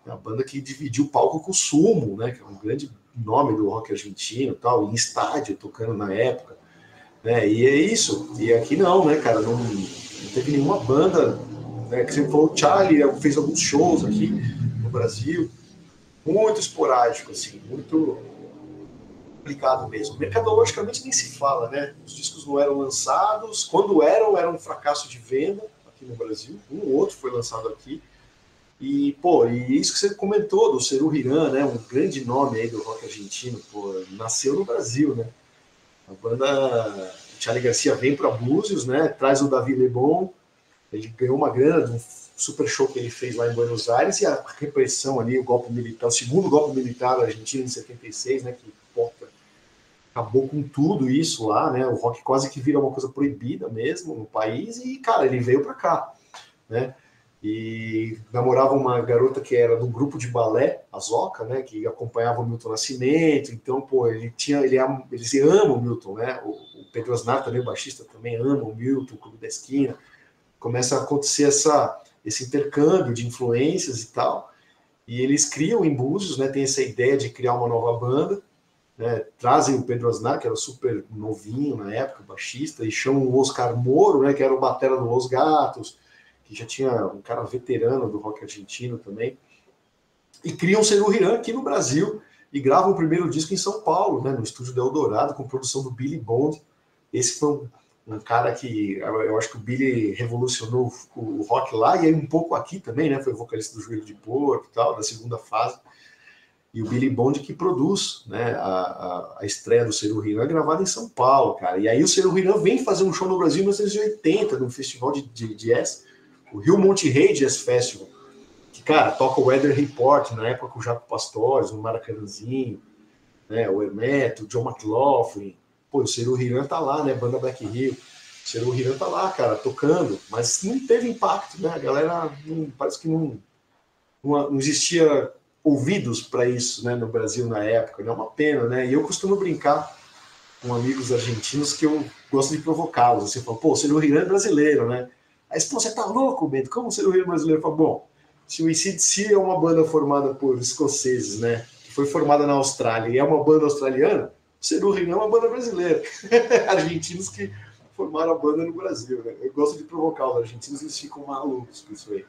É a banda que dividiu o palco com o Sumo, né? Que é um grande nome do rock argentino, tal, em estádio, tocando na época. Né? E é isso. E aqui não, né, cara? Não teve nenhuma banda, né? Que você falou, o Charly fez alguns shows aqui no Brasil, muito esporádico, assim, muito complicado mesmo. Mercadologicamente nem se fala, né? Os discos não eram lançados, quando era um fracasso de venda aqui no Brasil. Um ou outro foi lançado aqui. E, e isso que você comentou do Serú Girán, né? Um grande nome aí do rock argentino, nasceu no Brasil, né? A banda Charly Garcia vem para Búzios, né? Traz o Davi Lebon, ele ganhou uma grana de um super show que ele fez lá em Buenos Aires, e a repressão ali, o golpe militar, o segundo golpe militar argentino em 76, né? Que acabou com tudo isso lá, né? O rock quase que vira uma coisa proibida mesmo no país, e, cara, ele veio para cá, né? E namorava uma garota que era do grupo de balé, a Zoca, né, que acompanhava o Milton Nascimento. Então, eles amam o Milton, né? O Pedro Aznar, também o baixista, também ama o Milton, o Clube da Esquina. Começa a acontecer esse intercâmbio de influências e tal. E eles criam em Búzios, né, tem essa ideia de criar uma nova banda, né, trazem o Pedro Aznar, que era super novinho na época, baixista, e chamam o Oscar Moro, né, que era o batera do Los Gatos, que já tinha um cara veterano do rock argentino também, e criam o Serú Girán aqui no Brasil, e gravam o primeiro disco em São Paulo, né, no estúdio do Eldorado, com produção do Billy Bond. Esse foi um cara que, eu acho que o Billy revolucionou o rock lá, e aí um pouco aqui também, né, foi vocalista do Joelho de Porco e tal, da segunda fase, e o Billy Bond que produz, né, a estreia do Serú Girán gravada em São Paulo, cara. E aí o Serú Girán vem fazer um show no Brasil em 1980, num festival de jazz, o Rio Monte Rey Jazz Festival, que, cara, toca o Weather Report, na época com o Jaco Pastores, o Maracanãzinho, né, o Hermeto, o John McLaughlin. O Serú Girán tá lá, né, banda Black Hill. O Serú Girán tá lá, cara, tocando, mas não teve impacto, né, a galera parece que não existia ouvidos para isso, né, no Brasil na época, é uma pena, né, e eu costumo brincar com amigos argentinos que eu gosto de provocá-los, assim, falo, o Serú Girán é brasileiro, né. Aí você tá louco, Bento? Como o Serú Girán brasileiro? Fala, bom, se o AC/DC é uma banda formada por escoceses, né, que foi formada na Austrália e é uma banda australiana, o Serú Girán é uma banda brasileira. Argentinos que formaram a banda no Brasil, né? Eu gosto de provocar os argentinos, eles ficam malucos com isso aí.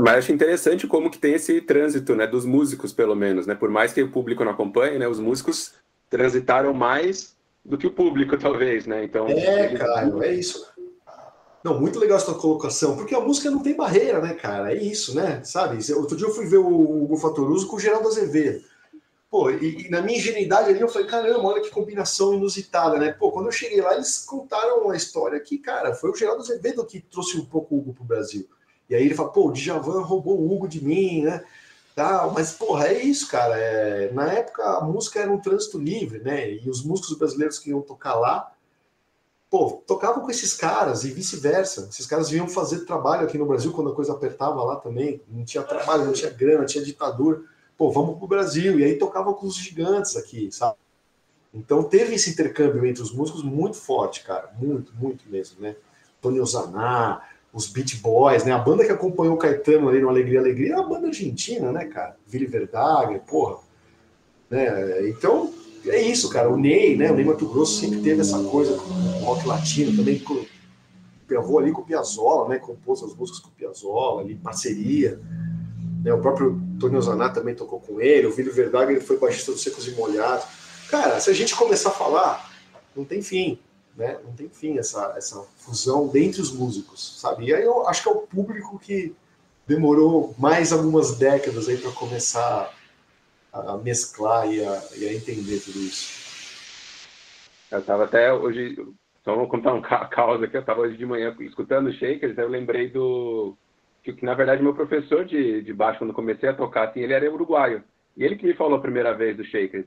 Mas acho interessante como que tem esse trânsito, né, dos músicos, pelo menos, né? Por mais que o público não acompanhe, né, os músicos transitaram mais do que o público, talvez, né? Então, Caio, é isso. Não, muito legal essa colocação, porque a música não tem barreira, né, cara? É isso, né? Sabe? Outro dia eu fui ver o Hugo Fatoruso com o Geraldo Azevedo. E na minha ingenuidade ali eu falei, caramba, olha que combinação inusitada, né? Quando eu cheguei lá, eles contaram uma história que, cara, foi o Geraldo Azevedo que trouxe um pouco o Hugo pro Brasil. E aí ele fala, o Djavan roubou o Hugo de mim, né? Mas, é isso, cara. Na época a música era um trânsito livre, né? E os músicos brasileiros que iam tocar lá, pô, tocavam com esses caras e vice-versa. Esses caras vinham fazer trabalho aqui no Brasil quando a coisa apertava lá também. Não tinha trabalho, não tinha grana, não tinha ditadura. Pô, vamos pro Brasil. E aí tocavam com os gigantes aqui, sabe? Então teve esse intercâmbio entre os músicos muito forte, cara. Muito, muito mesmo, né? Tony Ozaná, os Beach Boys, né? A banda que acompanhou o Caetano ali no Alegria, Alegria é uma banda argentina, né, cara? Willy Verdaguer, porra. Né? Então, é isso, cara. O Ney, né? O Ney Mato Grosso sempre teve essa coisa com o rock latino, também gravou ali com o Piazzolla, né? Compôs as músicas com o Piazzolla, ali, parceria. Né? O próprio Tony Ozaná também tocou com ele. O Willy Verdaguer, ele foi baixista do Secos e Molhados. Cara, se a gente começar a falar, não tem fim, né? Não tem fim essa fusão dentre os músicos, sabe? E aí eu acho que é o público que demorou mais algumas décadas aí para começar a mesclar e a entender tudo isso. Eu estava até hoje, só vou contar um caos aqui, eu estava hoje de manhã escutando o Shakers, aí eu lembrei que na verdade meu professor de baixo, quando comecei a tocar, assim, ele era uruguaio. E ele que me falou a primeira vez do Shakers.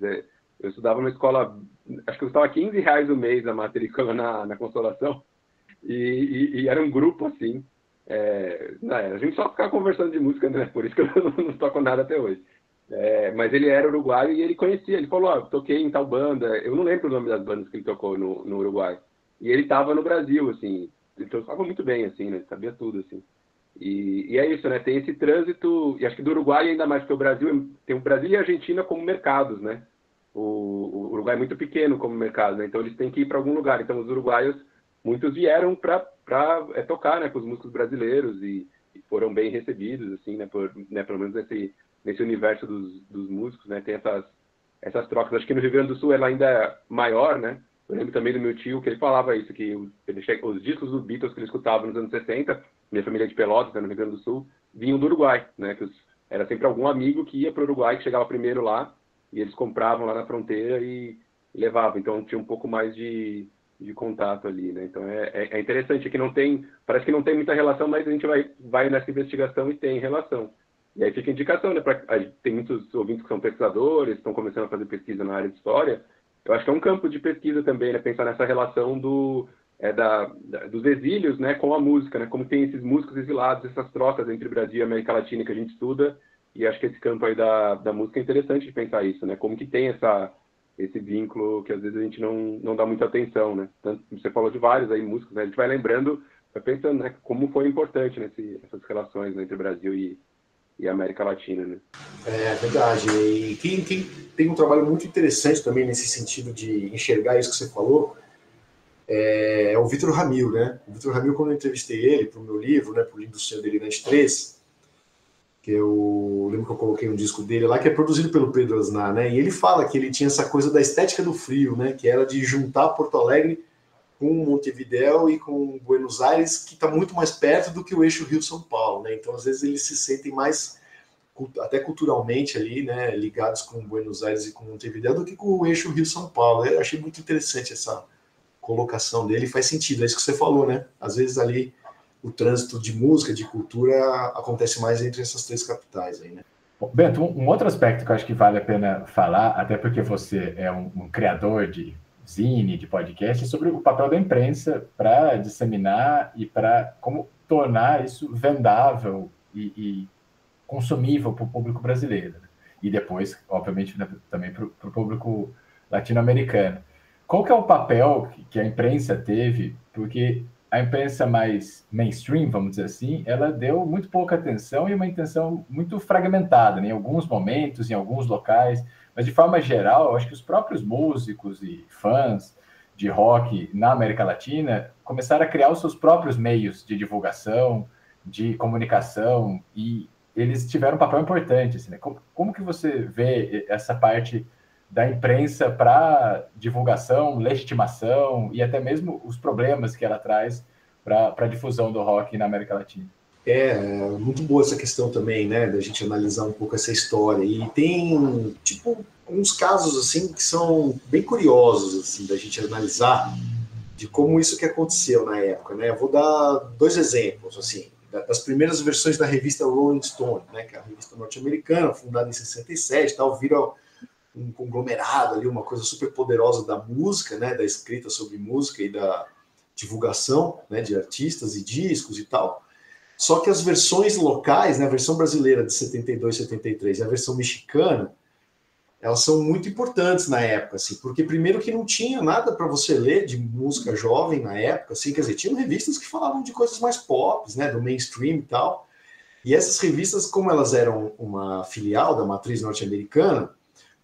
Eu estudava numa escola, acho que custava R$15 o mês a matrícula na Consolação, e era um grupo assim. A gente só ficava conversando de música, né? Por isso que eu não toco nada até hoje. Mas ele era uruguaio e ele conhecia. Ele falou, toquei em tal banda. Eu não lembro o nome das bandas que ele tocou no Uruguai. E ele estava no Brasil, assim. Ele tocava muito bem, assim, né? Ele sabia tudo, assim. E é isso, né? Tem esse trânsito, e acho que do Uruguai ainda mais, porque o Brasil tem o Brasil e a Argentina como mercados, né? O Uruguai é muito pequeno como mercado, né? Então eles têm que ir para algum lugar. Então os uruguaios, muitos vieram para tocar, né, com os músicos brasileiros e foram bem recebidos, assim, né, pelo menos nesse universo dos músicos, né? Tem essas trocas. Acho que no Rio Grande do Sul ela ainda é maior, né? Eu lembro também do meu tio que ele falava isso, que os discos dos Beatles que ele escutava nos anos 60, minha família de Pelotas, né, no Rio Grande do Sul, vinham do Uruguai, né? Que era sempre algum amigo que ia para o Uruguai, que chegava primeiro lá, e eles compravam lá na fronteira e levavam. Então tinha um pouco mais de contato ali, né? Então é interessante, que não tem, parece que não tem muita relação, mas a gente vai nessa investigação e tem relação. E aí fica indicação, né? Tem muitos ouvintes que são pesquisadores, estão começando a fazer pesquisa na área de história. Eu acho que é um campo de pesquisa também, né? Pensar nessa relação dos exílios, né, com a música, né? Como tem esses músicos exilados, essas trocas entre Brasil e América Latina que a gente estuda. E acho que esse campo aí da música é interessante de pensar isso, né? Como que tem esse vínculo que às vezes a gente não dá muita atenção, né? Tanto, você falou de vários aí músicos, né? A gente vai lembrando, vai pensando, né? Como foi importante, né? Essas relações, né, entre o Brasil e a América Latina, né? É verdade. E quem tem um trabalho muito interessante também nesse sentido de enxergar isso que você falou é o Vitor Ramil, né? O Vitor Ramil, quando eu entrevistei ele para o meu livro, né? Para o livro do Senhor Delirante 3, que eu lembro que eu coloquei um disco dele lá, que é produzido pelo Pedro Aznar, né? E ele fala que ele tinha essa coisa da estética do frio, né? Que era de juntar Porto Alegre com Montevidéu e com Buenos Aires, que está muito mais perto do que o eixo Rio-São Paulo, né? Então, às vezes, eles se sentem mais, até culturalmente ali, né? Ligados com Buenos Aires e com Montevidéu do que com o eixo Rio-São Paulo. Eu achei muito interessante essa colocação dele, faz sentido, é isso que você falou, né? Às vezes ali o trânsito de música, de cultura, acontece mais entre essas três capitais aí, né? Bento, um outro aspecto que eu acho que vale a pena falar, até porque você é um criador de zine, de podcast, é sobre o papel da imprensa para disseminar e para como tornar isso vendável e consumível para o público brasileiro. Né? E depois, obviamente, também para o público latino-americano. Qual que é o papel que a imprensa teve? Porque a imprensa mais mainstream, vamos dizer assim, ela deu muito pouca atenção e uma atenção muito fragmentada, né? Em alguns momentos, em alguns locais, mas de forma geral, eu acho que os próprios músicos e fãs de rock na América Latina começaram a criar os seus próprios meios de divulgação, de comunicação, e eles tiveram um papel importante. Assim, né? Como que você vê essa parte da imprensa para divulgação, legitimação e até mesmo os problemas que ela traz para a difusão do rock na América Latina? É muito boa essa questão também, né, da gente analisar um pouco essa história. E tem, tipo, uns casos, assim, que são bem curiosos, assim, da gente analisar de como isso que aconteceu na época, né? Eu vou dar 2 exemplos, assim, das primeiras versões da revista Rolling Stone, né, que é a revista norte-americana, fundada em 67, tal, vira um conglomerado ali, uma coisa super poderosa da música, né, da escrita sobre música e da divulgação, né, de artistas e discos e tal. Só que as versões locais, né, a versão brasileira de 72, 73 e a versão mexicana, elas são muito importantes na época, assim, porque primeiro que não tinha nada para você ler de música jovem na época, assim, quer dizer, tinham revistas que falavam de coisas mais pop, né, do mainstream e tal, e essas revistas, como elas eram uma filial da matriz norte-americana,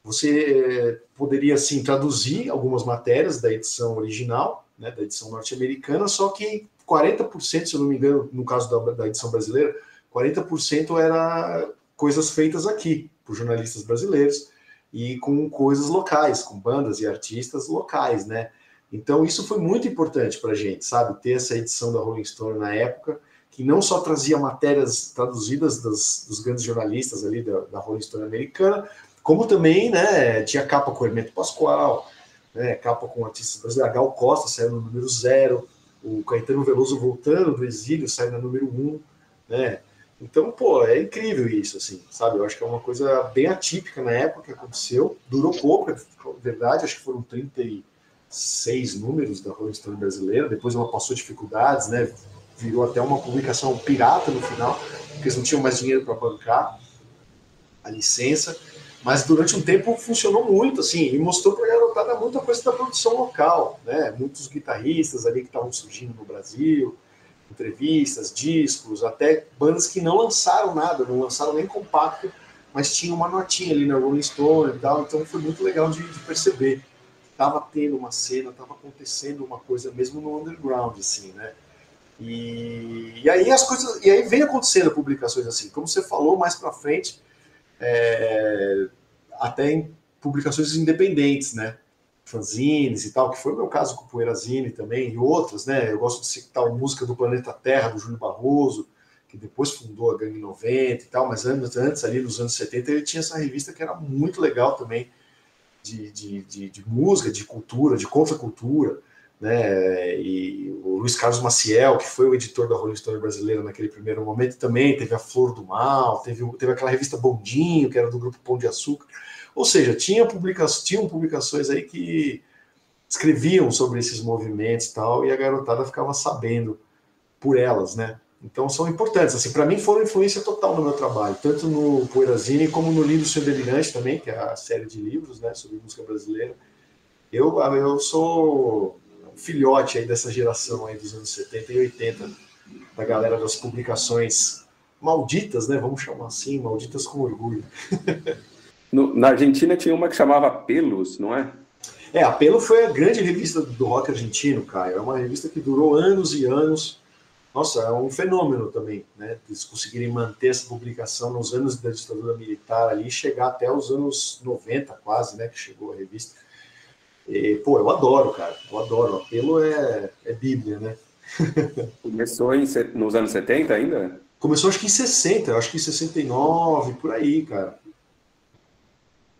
você poderia, assim, traduzir algumas matérias da edição original, né, da edição norte-americana, só que 40%, se eu não me engano, no caso da edição brasileira, 40% era coisas feitas aqui, por jornalistas brasileiros, e com coisas locais, com bandas e artistas locais, né? Então isso foi muito importante para a gente, sabe? Ter essa edição da Rolling Stone na época, que não só trazia matérias traduzidas dos grandes jornalistas ali da Rolling Stone americana, como também, né, tinha capa com o Hermeto Pascoal, né, capa com artistas brasileiros, a Gal Costa saiu no número 0, o Caetano Veloso voltando do exílio saiu no número 1, né? Então, pô, é incrível isso, assim, sabe? Eu acho que é uma coisa bem atípica na época que aconteceu. Durou pouco, é verdade, acho que foram 36 números da Rolling Stone brasileira. Depois ela passou dificuldades, né? Virou até uma publicação pirata no final, porque eles não tinham mais dinheiro para bancar a licença. Mas durante um tempo funcionou muito, assim, e mostrou para a garotada muita coisa da produção local, né? Muitos guitarristas ali que estavam surgindo no Brasil, entrevistas, discos, até bandas que não lançaram nada, não lançaram nem compacto, mas tinha uma notinha ali na Rolling Stone e tal, então foi muito legal de perceber. Estava tendo uma cena, estava acontecendo uma coisa mesmo no underground, assim, né? E aí as coisas, e aí vem acontecendo publicações assim, como você falou mais para frente, até em publicações independentes, né? Fanzines e tal, que foi o meu caso com o Poeirazine também, e outras, né? Eu gosto de citar a Música do Planeta Terra, do Júnior Barroso, que depois fundou a Gangue 90 e tal, mas antes ali nos anos 70, ele tinha essa revista que era muito legal também, de música, de cultura, de contracultura, né? E o Luiz Carlos Maciel, que foi o editor da Rolling Stone brasileira naquele primeiro momento, também teve a Flor do Mal, teve aquela revista Bondinho, que era do grupo Pão de Açúcar. Ou seja, tinham publicações aí que escreviam sobre esses movimentos e tal, e a garotada ficava sabendo por elas, né? Então são importantes. Assim, para mim foram influência total no meu trabalho, tanto no Poeirazine como no Lindo Sonho Delirante também, que é a série de livros, né, sobre música brasileira. Eu sou um filhote aí dessa geração aí dos anos 70 e 80, da galera das publicações malditas, né? Vamos chamar assim, malditas com orgulho. Na Argentina tinha uma que chamava Pelos, não é? A Pelo foi a grande revista do rock argentino, Caio. É uma revista que durou anos e anos. Nossa, é um fenômeno também, né? Eles conseguirem manter essa publicação nos anos da ditadura militar ali e chegar até os anos 90 quase, né? Que chegou a revista. E, pô, eu adoro, cara. Eu adoro. A Pelo é Bíblia, né? Começou nos anos 70 ainda? Começou acho que em 60, acho que em 69, por aí, cara.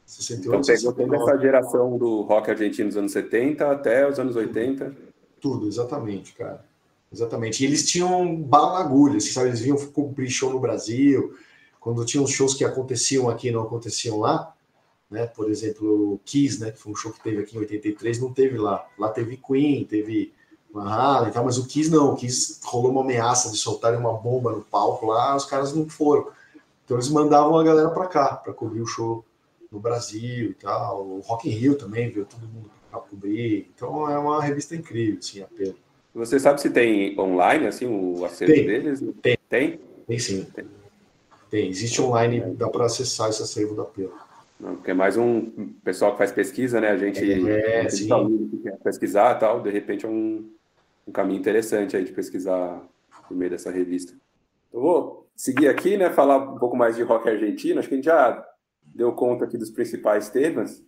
68, então pegou toda essa geração do rock argentino dos anos 70 até os anos 80. Tudo, exatamente, cara. Exatamente. E eles tinham bala na agulha, assim, sabe? Eles vinham cobrir show no Brasil, quando tinham shows que aconteciam aqui e não aconteciam lá, né? Por exemplo, o Kiss, né? Que foi um show que teve aqui em 83, não teve lá. Lá teve Queen, teve Van Halen e tal, mas o Kiss não. O Kiss rolou uma ameaça de soltarem uma bomba no palco lá, os caras não foram. Então eles mandavam a galera pra cá, pra cobrir o show no Brasil e tal, o Rock in Rio também, veio todo mundo para cobrir, então é uma revista incrível, assim, a Pelo. Você sabe se tem online, assim, o acervo deles? Tem? Tem sim. Tem. Existe online, dá para acessar esse acervo da Pelo. Não, porque é mais um pessoal que faz pesquisa, né, a gente sim. que quer pesquisar e tal, de repente é um caminho interessante aí de pesquisar no meio dessa revista. Eu vou seguir aqui, né, falar um pouco mais de rock argentino, acho que a gente já deu conta aqui dos principais temas,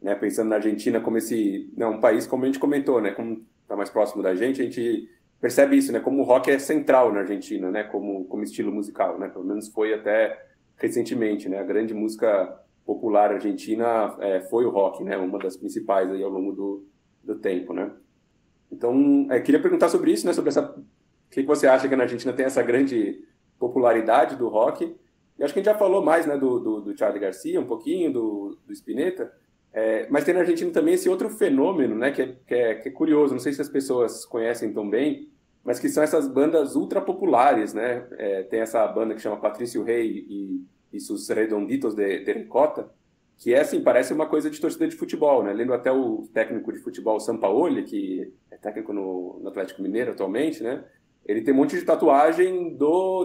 né? Pensando na Argentina como um país, como a gente comentou, né? Como está mais próximo da gente, a gente percebe isso, né? Como o rock é central na Argentina, né? Como estilo musical, né? Pelo menos foi até recentemente, né? A grande música popular argentina foi o rock, né? Uma das principais aí ao longo do tempo, né? Então, queria perguntar sobre isso, né? Sobre o que você acha que na Argentina tem essa grande popularidade do rock? E acho que a gente já falou mais, né, do Charly Garcia, um pouquinho, do Spinetta, Mas tem na Argentina também esse outro fenômeno, né, que é curioso, não sei se as pessoas conhecem tão bem, mas que são essas bandas ultra populares, né? Tem essa banda que chama Patricio Rey e Sus Redonditos de Ricota, que assim, parece uma coisa de torcida de futebol, né? Lendo até o técnico de futebol Sampaoli, que é técnico no Atlético Mineiro atualmente, né? Ele tem um monte de tatuagem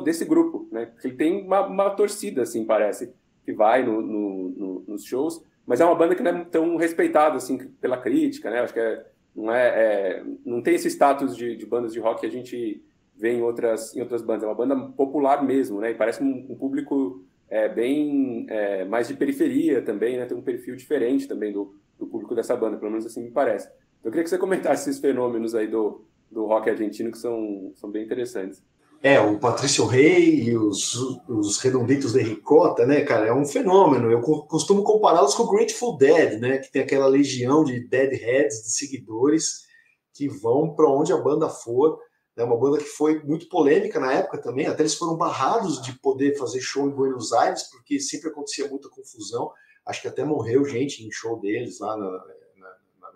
desse grupo, né? Ele tem uma torcida, assim, parece, que vai nos shows, mas é uma banda que não é tão respeitada, assim, pela crítica, né? Acho que não tem esse status de bandas de rock que a gente vê em outras bandas. É uma banda popular mesmo, né? E parece um público bem mais de periferia também, né? Tem um perfil diferente também do público dessa banda, pelo menos assim me parece. Então, eu queria que você comentasse esses fenômenos aí do rock argentino, que são bem interessantes. O Patricio Rey e os Redonditos de Ricota, né, cara, é um fenômeno. Eu costumo compará-los com o Grateful Dead, né, que tem aquela legião de deadheads, de seguidores, que vão para onde a banda for. É uma banda que foi muito polêmica na época também, até eles foram barrados de poder fazer show em Buenos Aires, porque sempre acontecia muita confusão. Acho que até morreu gente em show deles lá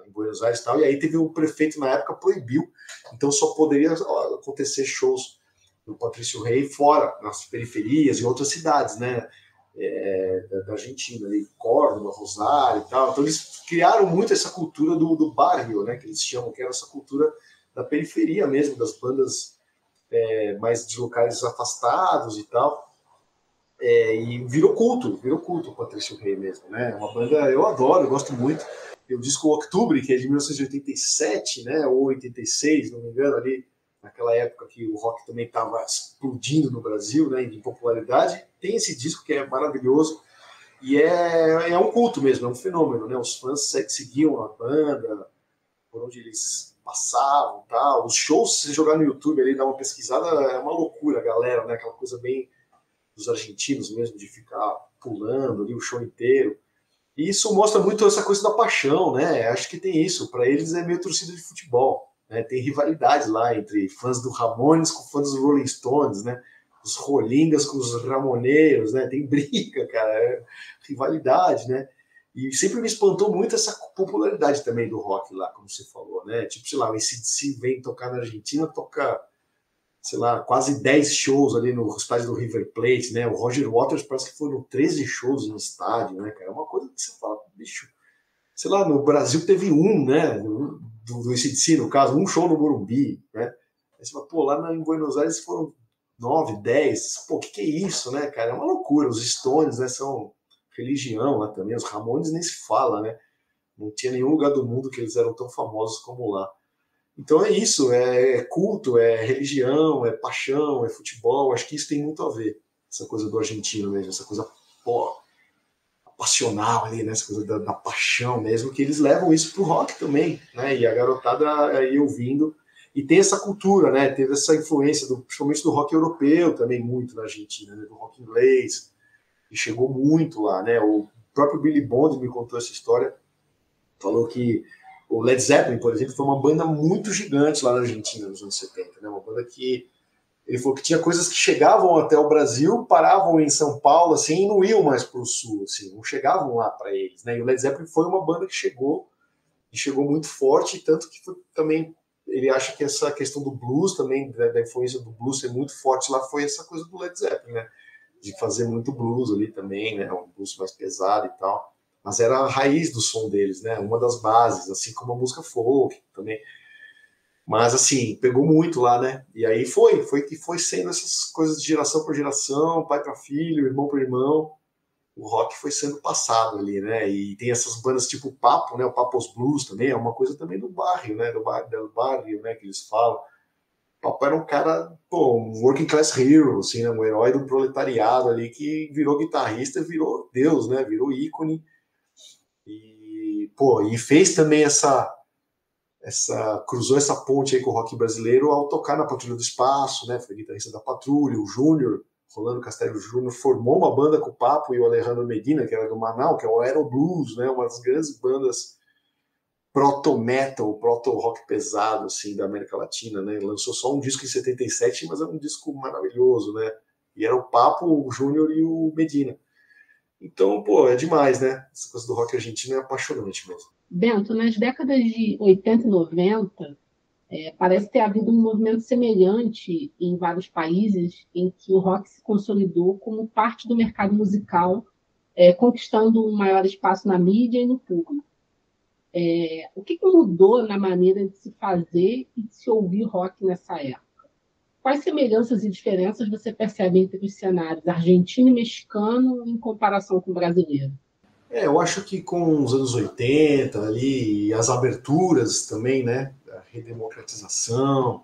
em Buenos Aires e tal. E aí teve o prefeito na época proibiu, então só poderia acontecer shows do Patricio Rey fora, nas periferias, em outras cidades, né, da Argentina, ali, Córdoba, Rosário e tal. Então eles criaram muito essa cultura do barrio, né, que eles chamam, que era essa cultura da periferia mesmo, das bandas mais de locais afastados e tal. E virou culto o Patricio Rey mesmo, né, uma banda, eu adoro, eu gosto muito. E o disco Octubre, que é de 1987, né, ou 86, não me engano, ali, naquela época que o rock também estava explodindo no Brasil, né, em popularidade, tem esse disco que é maravilhoso e é um culto mesmo, é um fenômeno, né? Os fãs seguiam a banda por onde eles passavam, tal. Os shows, se você jogar no YouTube ali, dar uma pesquisada, é uma loucura, galera, né? Aquela coisa bem dos argentinos mesmo, de ficar pulando ali o show inteiro. E isso mostra muito essa coisa da paixão, né? Acho que tem isso, para eles é meio torcida de futebol. Né, tem rivalidade lá entre fãs do Ramones com fãs dos Rolling Stones, né? Os Rolingas com os Ramoneiros, né? Tem briga, cara, rivalidade, né? E sempre me espantou muito essa popularidade também do rock lá, como você falou, né? Tipo, sei lá, o AC/DC vem tocar na Argentina, toca, sei lá, quase 10 shows ali no estádio do River Plate, né? O Roger Waters parece que foram 13 shows no estádio, né, cara? É uma coisa que você fala, bicho, sei lá, no Brasil teve né? Do AC/DC, no caso, um show no Morumbi, né? Aí você fala, pô, lá em Buenos Aires foram 9, 10, pô, que é isso, né, cara? É uma loucura. Os Stones, né, são religião lá também, os Ramones nem se fala, né? Não tinha nenhum lugar do mundo que eles eram tão famosos como lá. Então é isso, é culto, é religião, é paixão, é futebol, acho que isso tem muito a ver, essa coisa do argentino mesmo, essa coisa, pô, passional ali, né? Essa coisa da paixão mesmo, que eles levam isso pro rock também, né? E a garotada aí ouvindo, e tem essa cultura, né? Teve essa influência, principalmente do rock europeu também, muito na Argentina, né? Do rock inglês, e chegou muito lá, né? O próprio Billy Bond me contou essa história, falou que o Led Zeppelin, por exemplo, foi uma banda muito gigante lá na Argentina nos anos 70, né? Uma banda que ele falou que tinha coisas que chegavam até o Brasil, paravam em São Paulo, assim, e não iam mais para o sul, assim, não chegavam lá para eles, né? E o Led Zeppelin foi uma banda que chegou muito forte, tanto que foi, também ele acha que essa questão do blues também, da influência do blues ser muito forte lá, foi essa coisa do Led Zeppelin, né? De fazer muito blues ali também, né? Um blues mais pesado e tal. Mas era a raiz do som deles, né? Uma das bases, assim como a música folk também. Mas, assim, pegou muito lá, né? E aí foi sendo essas coisas de geração por geração, pai para filho, irmão para irmão. O rock foi sendo passado ali, né? E tem essas bandas tipo o Papo, né? O Papos Blues também, é uma coisa também do barrio, né? Do barrio, né? Que eles falam. O Papo era um cara, pô, um working class hero, assim, né? Um herói do proletariado ali que virou guitarrista, virou Deus, né? Virou ícone. E, pô, e fez também cruzou essa ponte aí com o rock brasileiro ao tocar na Patrulha do Espaço, né? Foi guitarrista da Patrulha, o Júnior, Rolando Castelo Júnior, formou uma banda com o Papo e o Alejandro Medina, que era do Manaus, que é o Aero Blues, né? Uma das grandes bandas proto-metal, proto-rock pesado, assim, da América Latina, né? Lançou só um disco em 77, mas é um disco maravilhoso, né? E era o Papo, o Júnior e o Medina. Então, pô, é demais, né? Essa coisa do rock argentino é apaixonante mesmo. Bento, nas décadas de 80 e 90, parece ter havido um movimento semelhante em vários países em que o rock se consolidou como parte do mercado musical, conquistando um maior espaço na mídia e no público. O que mudou na maneira de se fazer e de se ouvir rock nessa época? Quais semelhanças e diferenças você percebe entre os cenários argentino e mexicano em comparação com o brasileiro? Eu acho que com os anos 80 ali, as aberturas também, né? A redemocratização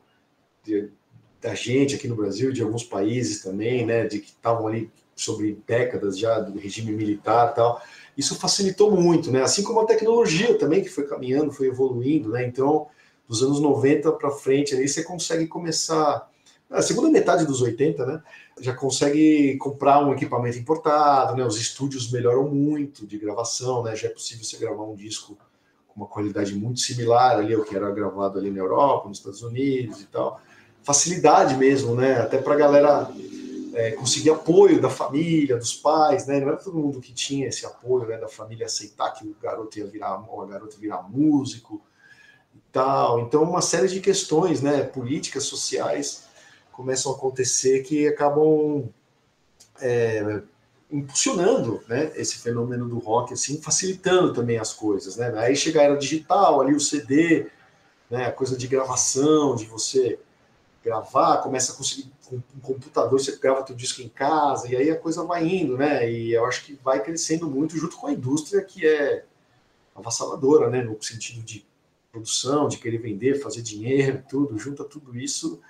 da gente aqui no Brasil, de alguns países também, né? De que estavam ali sobre décadas já do regime militar e tal. Isso facilitou muito, né? Assim como a tecnologia também, que foi caminhando, foi evoluindo, né? Então, dos anos 90 para frente, aí você consegue começar... A segunda metade dos 80, né? Já consegue comprar um equipamento importado, né? Os estúdios melhoram muito de gravação, né? Já é possível você gravar um disco com uma qualidade muito similar ali ao que era gravado ali na Europa, nos Estados Unidos e tal. Facilidade mesmo, né? Até para a galera conseguir apoio da família, dos pais, né? Não era todo mundo que tinha esse apoio, né? Da família aceitar que o garoto ia virar, ou a garota virar músico e tal. Então, uma série de questões, né? Políticas, sociais começam a acontecer que acabam impulsionando, né, esse fenômeno do rock, assim, facilitando também as coisas, né? Aí chega a era digital, ali o CD, né, a coisa de gravação, de você gravar, começa a conseguir com um computador, você grava teu disco em casa, e aí a coisa vai indo, né? E eu acho que vai crescendo muito junto com a indústria, que é avassaladora, né, no sentido de produção, de querer vender, fazer dinheiro, tudo, junta tudo isso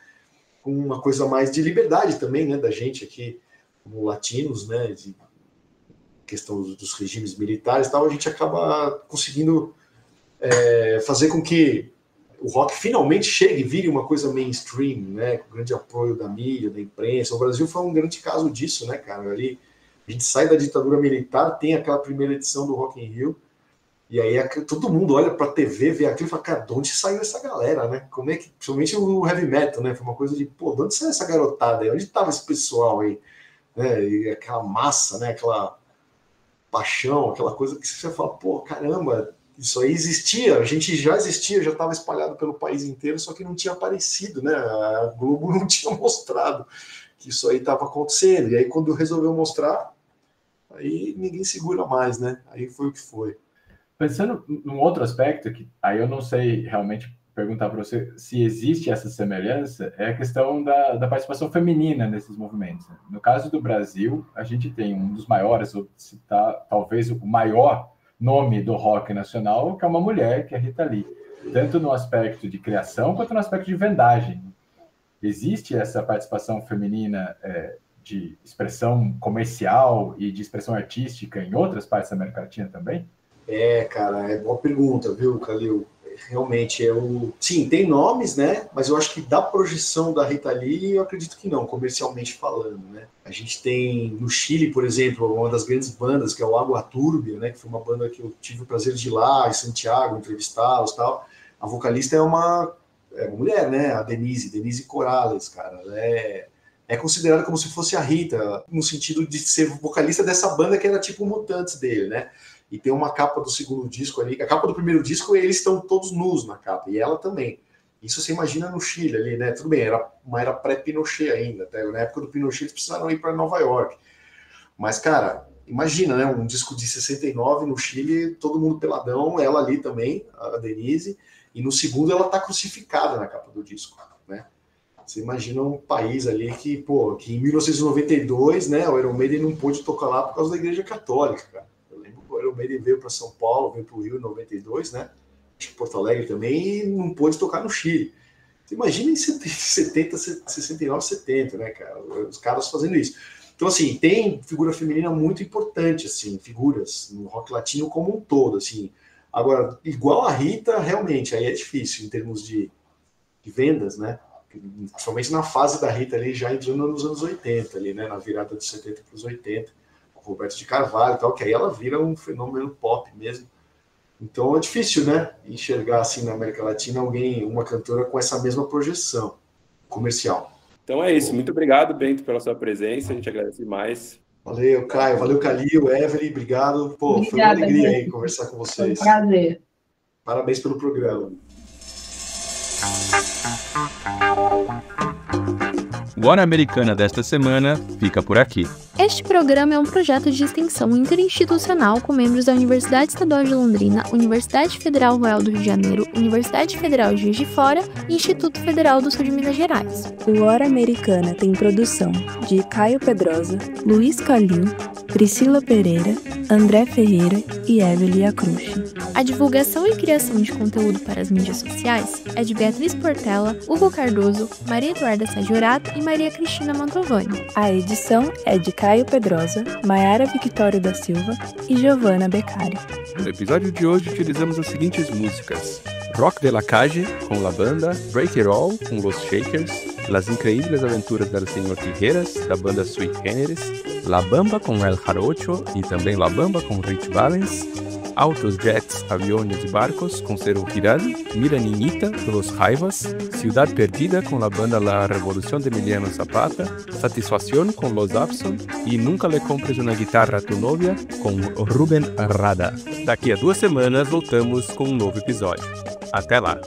com uma coisa mais de liberdade também, né, da gente aqui, como latinos, né, de questão dos regimes militares e tal, a gente acaba conseguindo fazer com que o rock finalmente chegue, vire uma coisa mainstream, né, com grande apoio da mídia, da imprensa. O Brasil foi um grande caso disso, né, cara, ali a gente sai da ditadura militar, tem aquela primeira edição do Rock in Rio, e aí todo mundo olha pra TV, vê aquilo e fala, cara, de onde saiu essa galera, né? Como é que, principalmente o heavy metal, né? Foi uma coisa de, pô, de onde saiu essa garotada aí? Onde tava esse pessoal aí? Né? E aquela massa, né? Aquela paixão, aquela coisa que você fala, pô, caramba, isso aí existia, a gente já existia, já estava espalhado pelo país inteiro, só que não tinha aparecido, né? A Globo não tinha mostrado que isso aí estava acontecendo. E aí, quando resolveu mostrar, aí ninguém segura mais, né? Aí foi o que foi. Pensando num outro aspecto, que aí eu não sei realmente perguntar para você se existe essa semelhança, é a questão da participação feminina nesses movimentos. No caso do Brasil, a gente tem um dos maiores, ou citar talvez o maior nome do rock nacional, que é uma mulher, que é a Rita Lee. Tanto no aspecto de criação, quanto no aspecto de vendagem. Existe essa participação feminina de expressão comercial e de expressão artística em outras partes da América Latina também? Cara, é boa pergunta, viu, Calil? Realmente, sim, tem nomes, né? Mas eu acho que da projeção da Rita Lee, eu acredito que não, comercialmente falando, né? A gente tem, no Chile, por exemplo, uma das grandes bandas, que é o Agua Turbia, né? Que foi uma banda que eu tive o prazer de ir lá, em Santiago, entrevistá-los e tal. A vocalista é uma mulher, né? A Denise Corrales, cara. Ela é considerada como se fosse a Rita, no sentido de ser vocalista dessa banda que era tipo Mutantes dele, né? E tem uma capa do segundo disco ali, a capa do primeiro disco, eles estão todos nus na capa, e ela também. Isso você imagina no Chile ali, né? Tudo bem, era pré-Pinochet ainda, até na época do Pinochet eles precisaram ir para Nova York. Mas, cara, imagina, né? Um disco de 69 no Chile, todo mundo peladão, ela ali também, a Denise, e no segundo ela tá crucificada na capa do disco, né? Você imagina um país ali que em 1992, né, o Iron Maiden não pôde tocar lá por causa da Igreja Católica, cara. O Iron Maiden veio para São Paulo, veio para o Rio em 92, né? Acho que Porto Alegre também, e não pôde tocar no Chile. Você imagina em 70, 69, 70, né, cara? Os caras fazendo isso. Então, assim, tem figura feminina muito importante, assim, figuras no rock latino como um todo, assim. Agora, igual a Rita, realmente, aí é difícil em termos de vendas, né? Principalmente na fase da Rita ali, já entrando nos anos 80, ali, né? Na virada dos 70 para os 80. Roberto de Carvalho e tal, que aí ela vira um fenômeno pop mesmo. Então é difícil, né, enxergar assim na América Latina uma cantora com essa mesma projeção comercial. Então é isso. Muito obrigado, Bento, pela sua presença. A gente agradece demais. Valeu, Caio. Valeu, Calil, Evelyn. Obrigado. Pô, Obrigada, foi uma alegria gente. aí conversar com vocês. Foi um prazer. Parabéns pelo programa. O Hora Americana desta semana fica por aqui. Este programa é um projeto de extensão interinstitucional com membros da Universidade Estadual de Londrina, Universidade Federal Rural do Rio de Janeiro, Universidade Federal de Juiz de Fora e Instituto Federal do Sul de Minas Gerais. O Hora Americana tem produção de Caio Pedrosa, Luiz Calil, Priscila Pereira, André Ferreira e Evelyn Acrucci. A divulgação e criação de conteúdo para as mídias sociais é de Beatriz Portela, Hugo Cardoso, Maria Eduarda Sajorato e Maria Cristina Mantovani. A edição é de Caio Pedrosa, Maiara Victório da Silva e Giovanna Beccari. No episódio de hoje utilizamos as seguintes músicas: Rock de la Calle, com La Banda, Break It All, com Los Shakers, Las Increíbles Aventuras del Señor Tijeras, da banda Sweet Generis, La Bamba com El Jarocho e também La Bamba com Rich Valens, Autos, Jets, Aviones e Barcos com Cero Giraldi, Mira Niñita, Los Jaivas, Ciudad Perdida com la banda La Revolución de Emiliano Zapata, Satisfacción com Los Abson e Nunca Le Compres Una Guitarra a Tu Novia com Rubén Rada. Daqui a 2 semanas voltamos com um novo episódio. Até lá!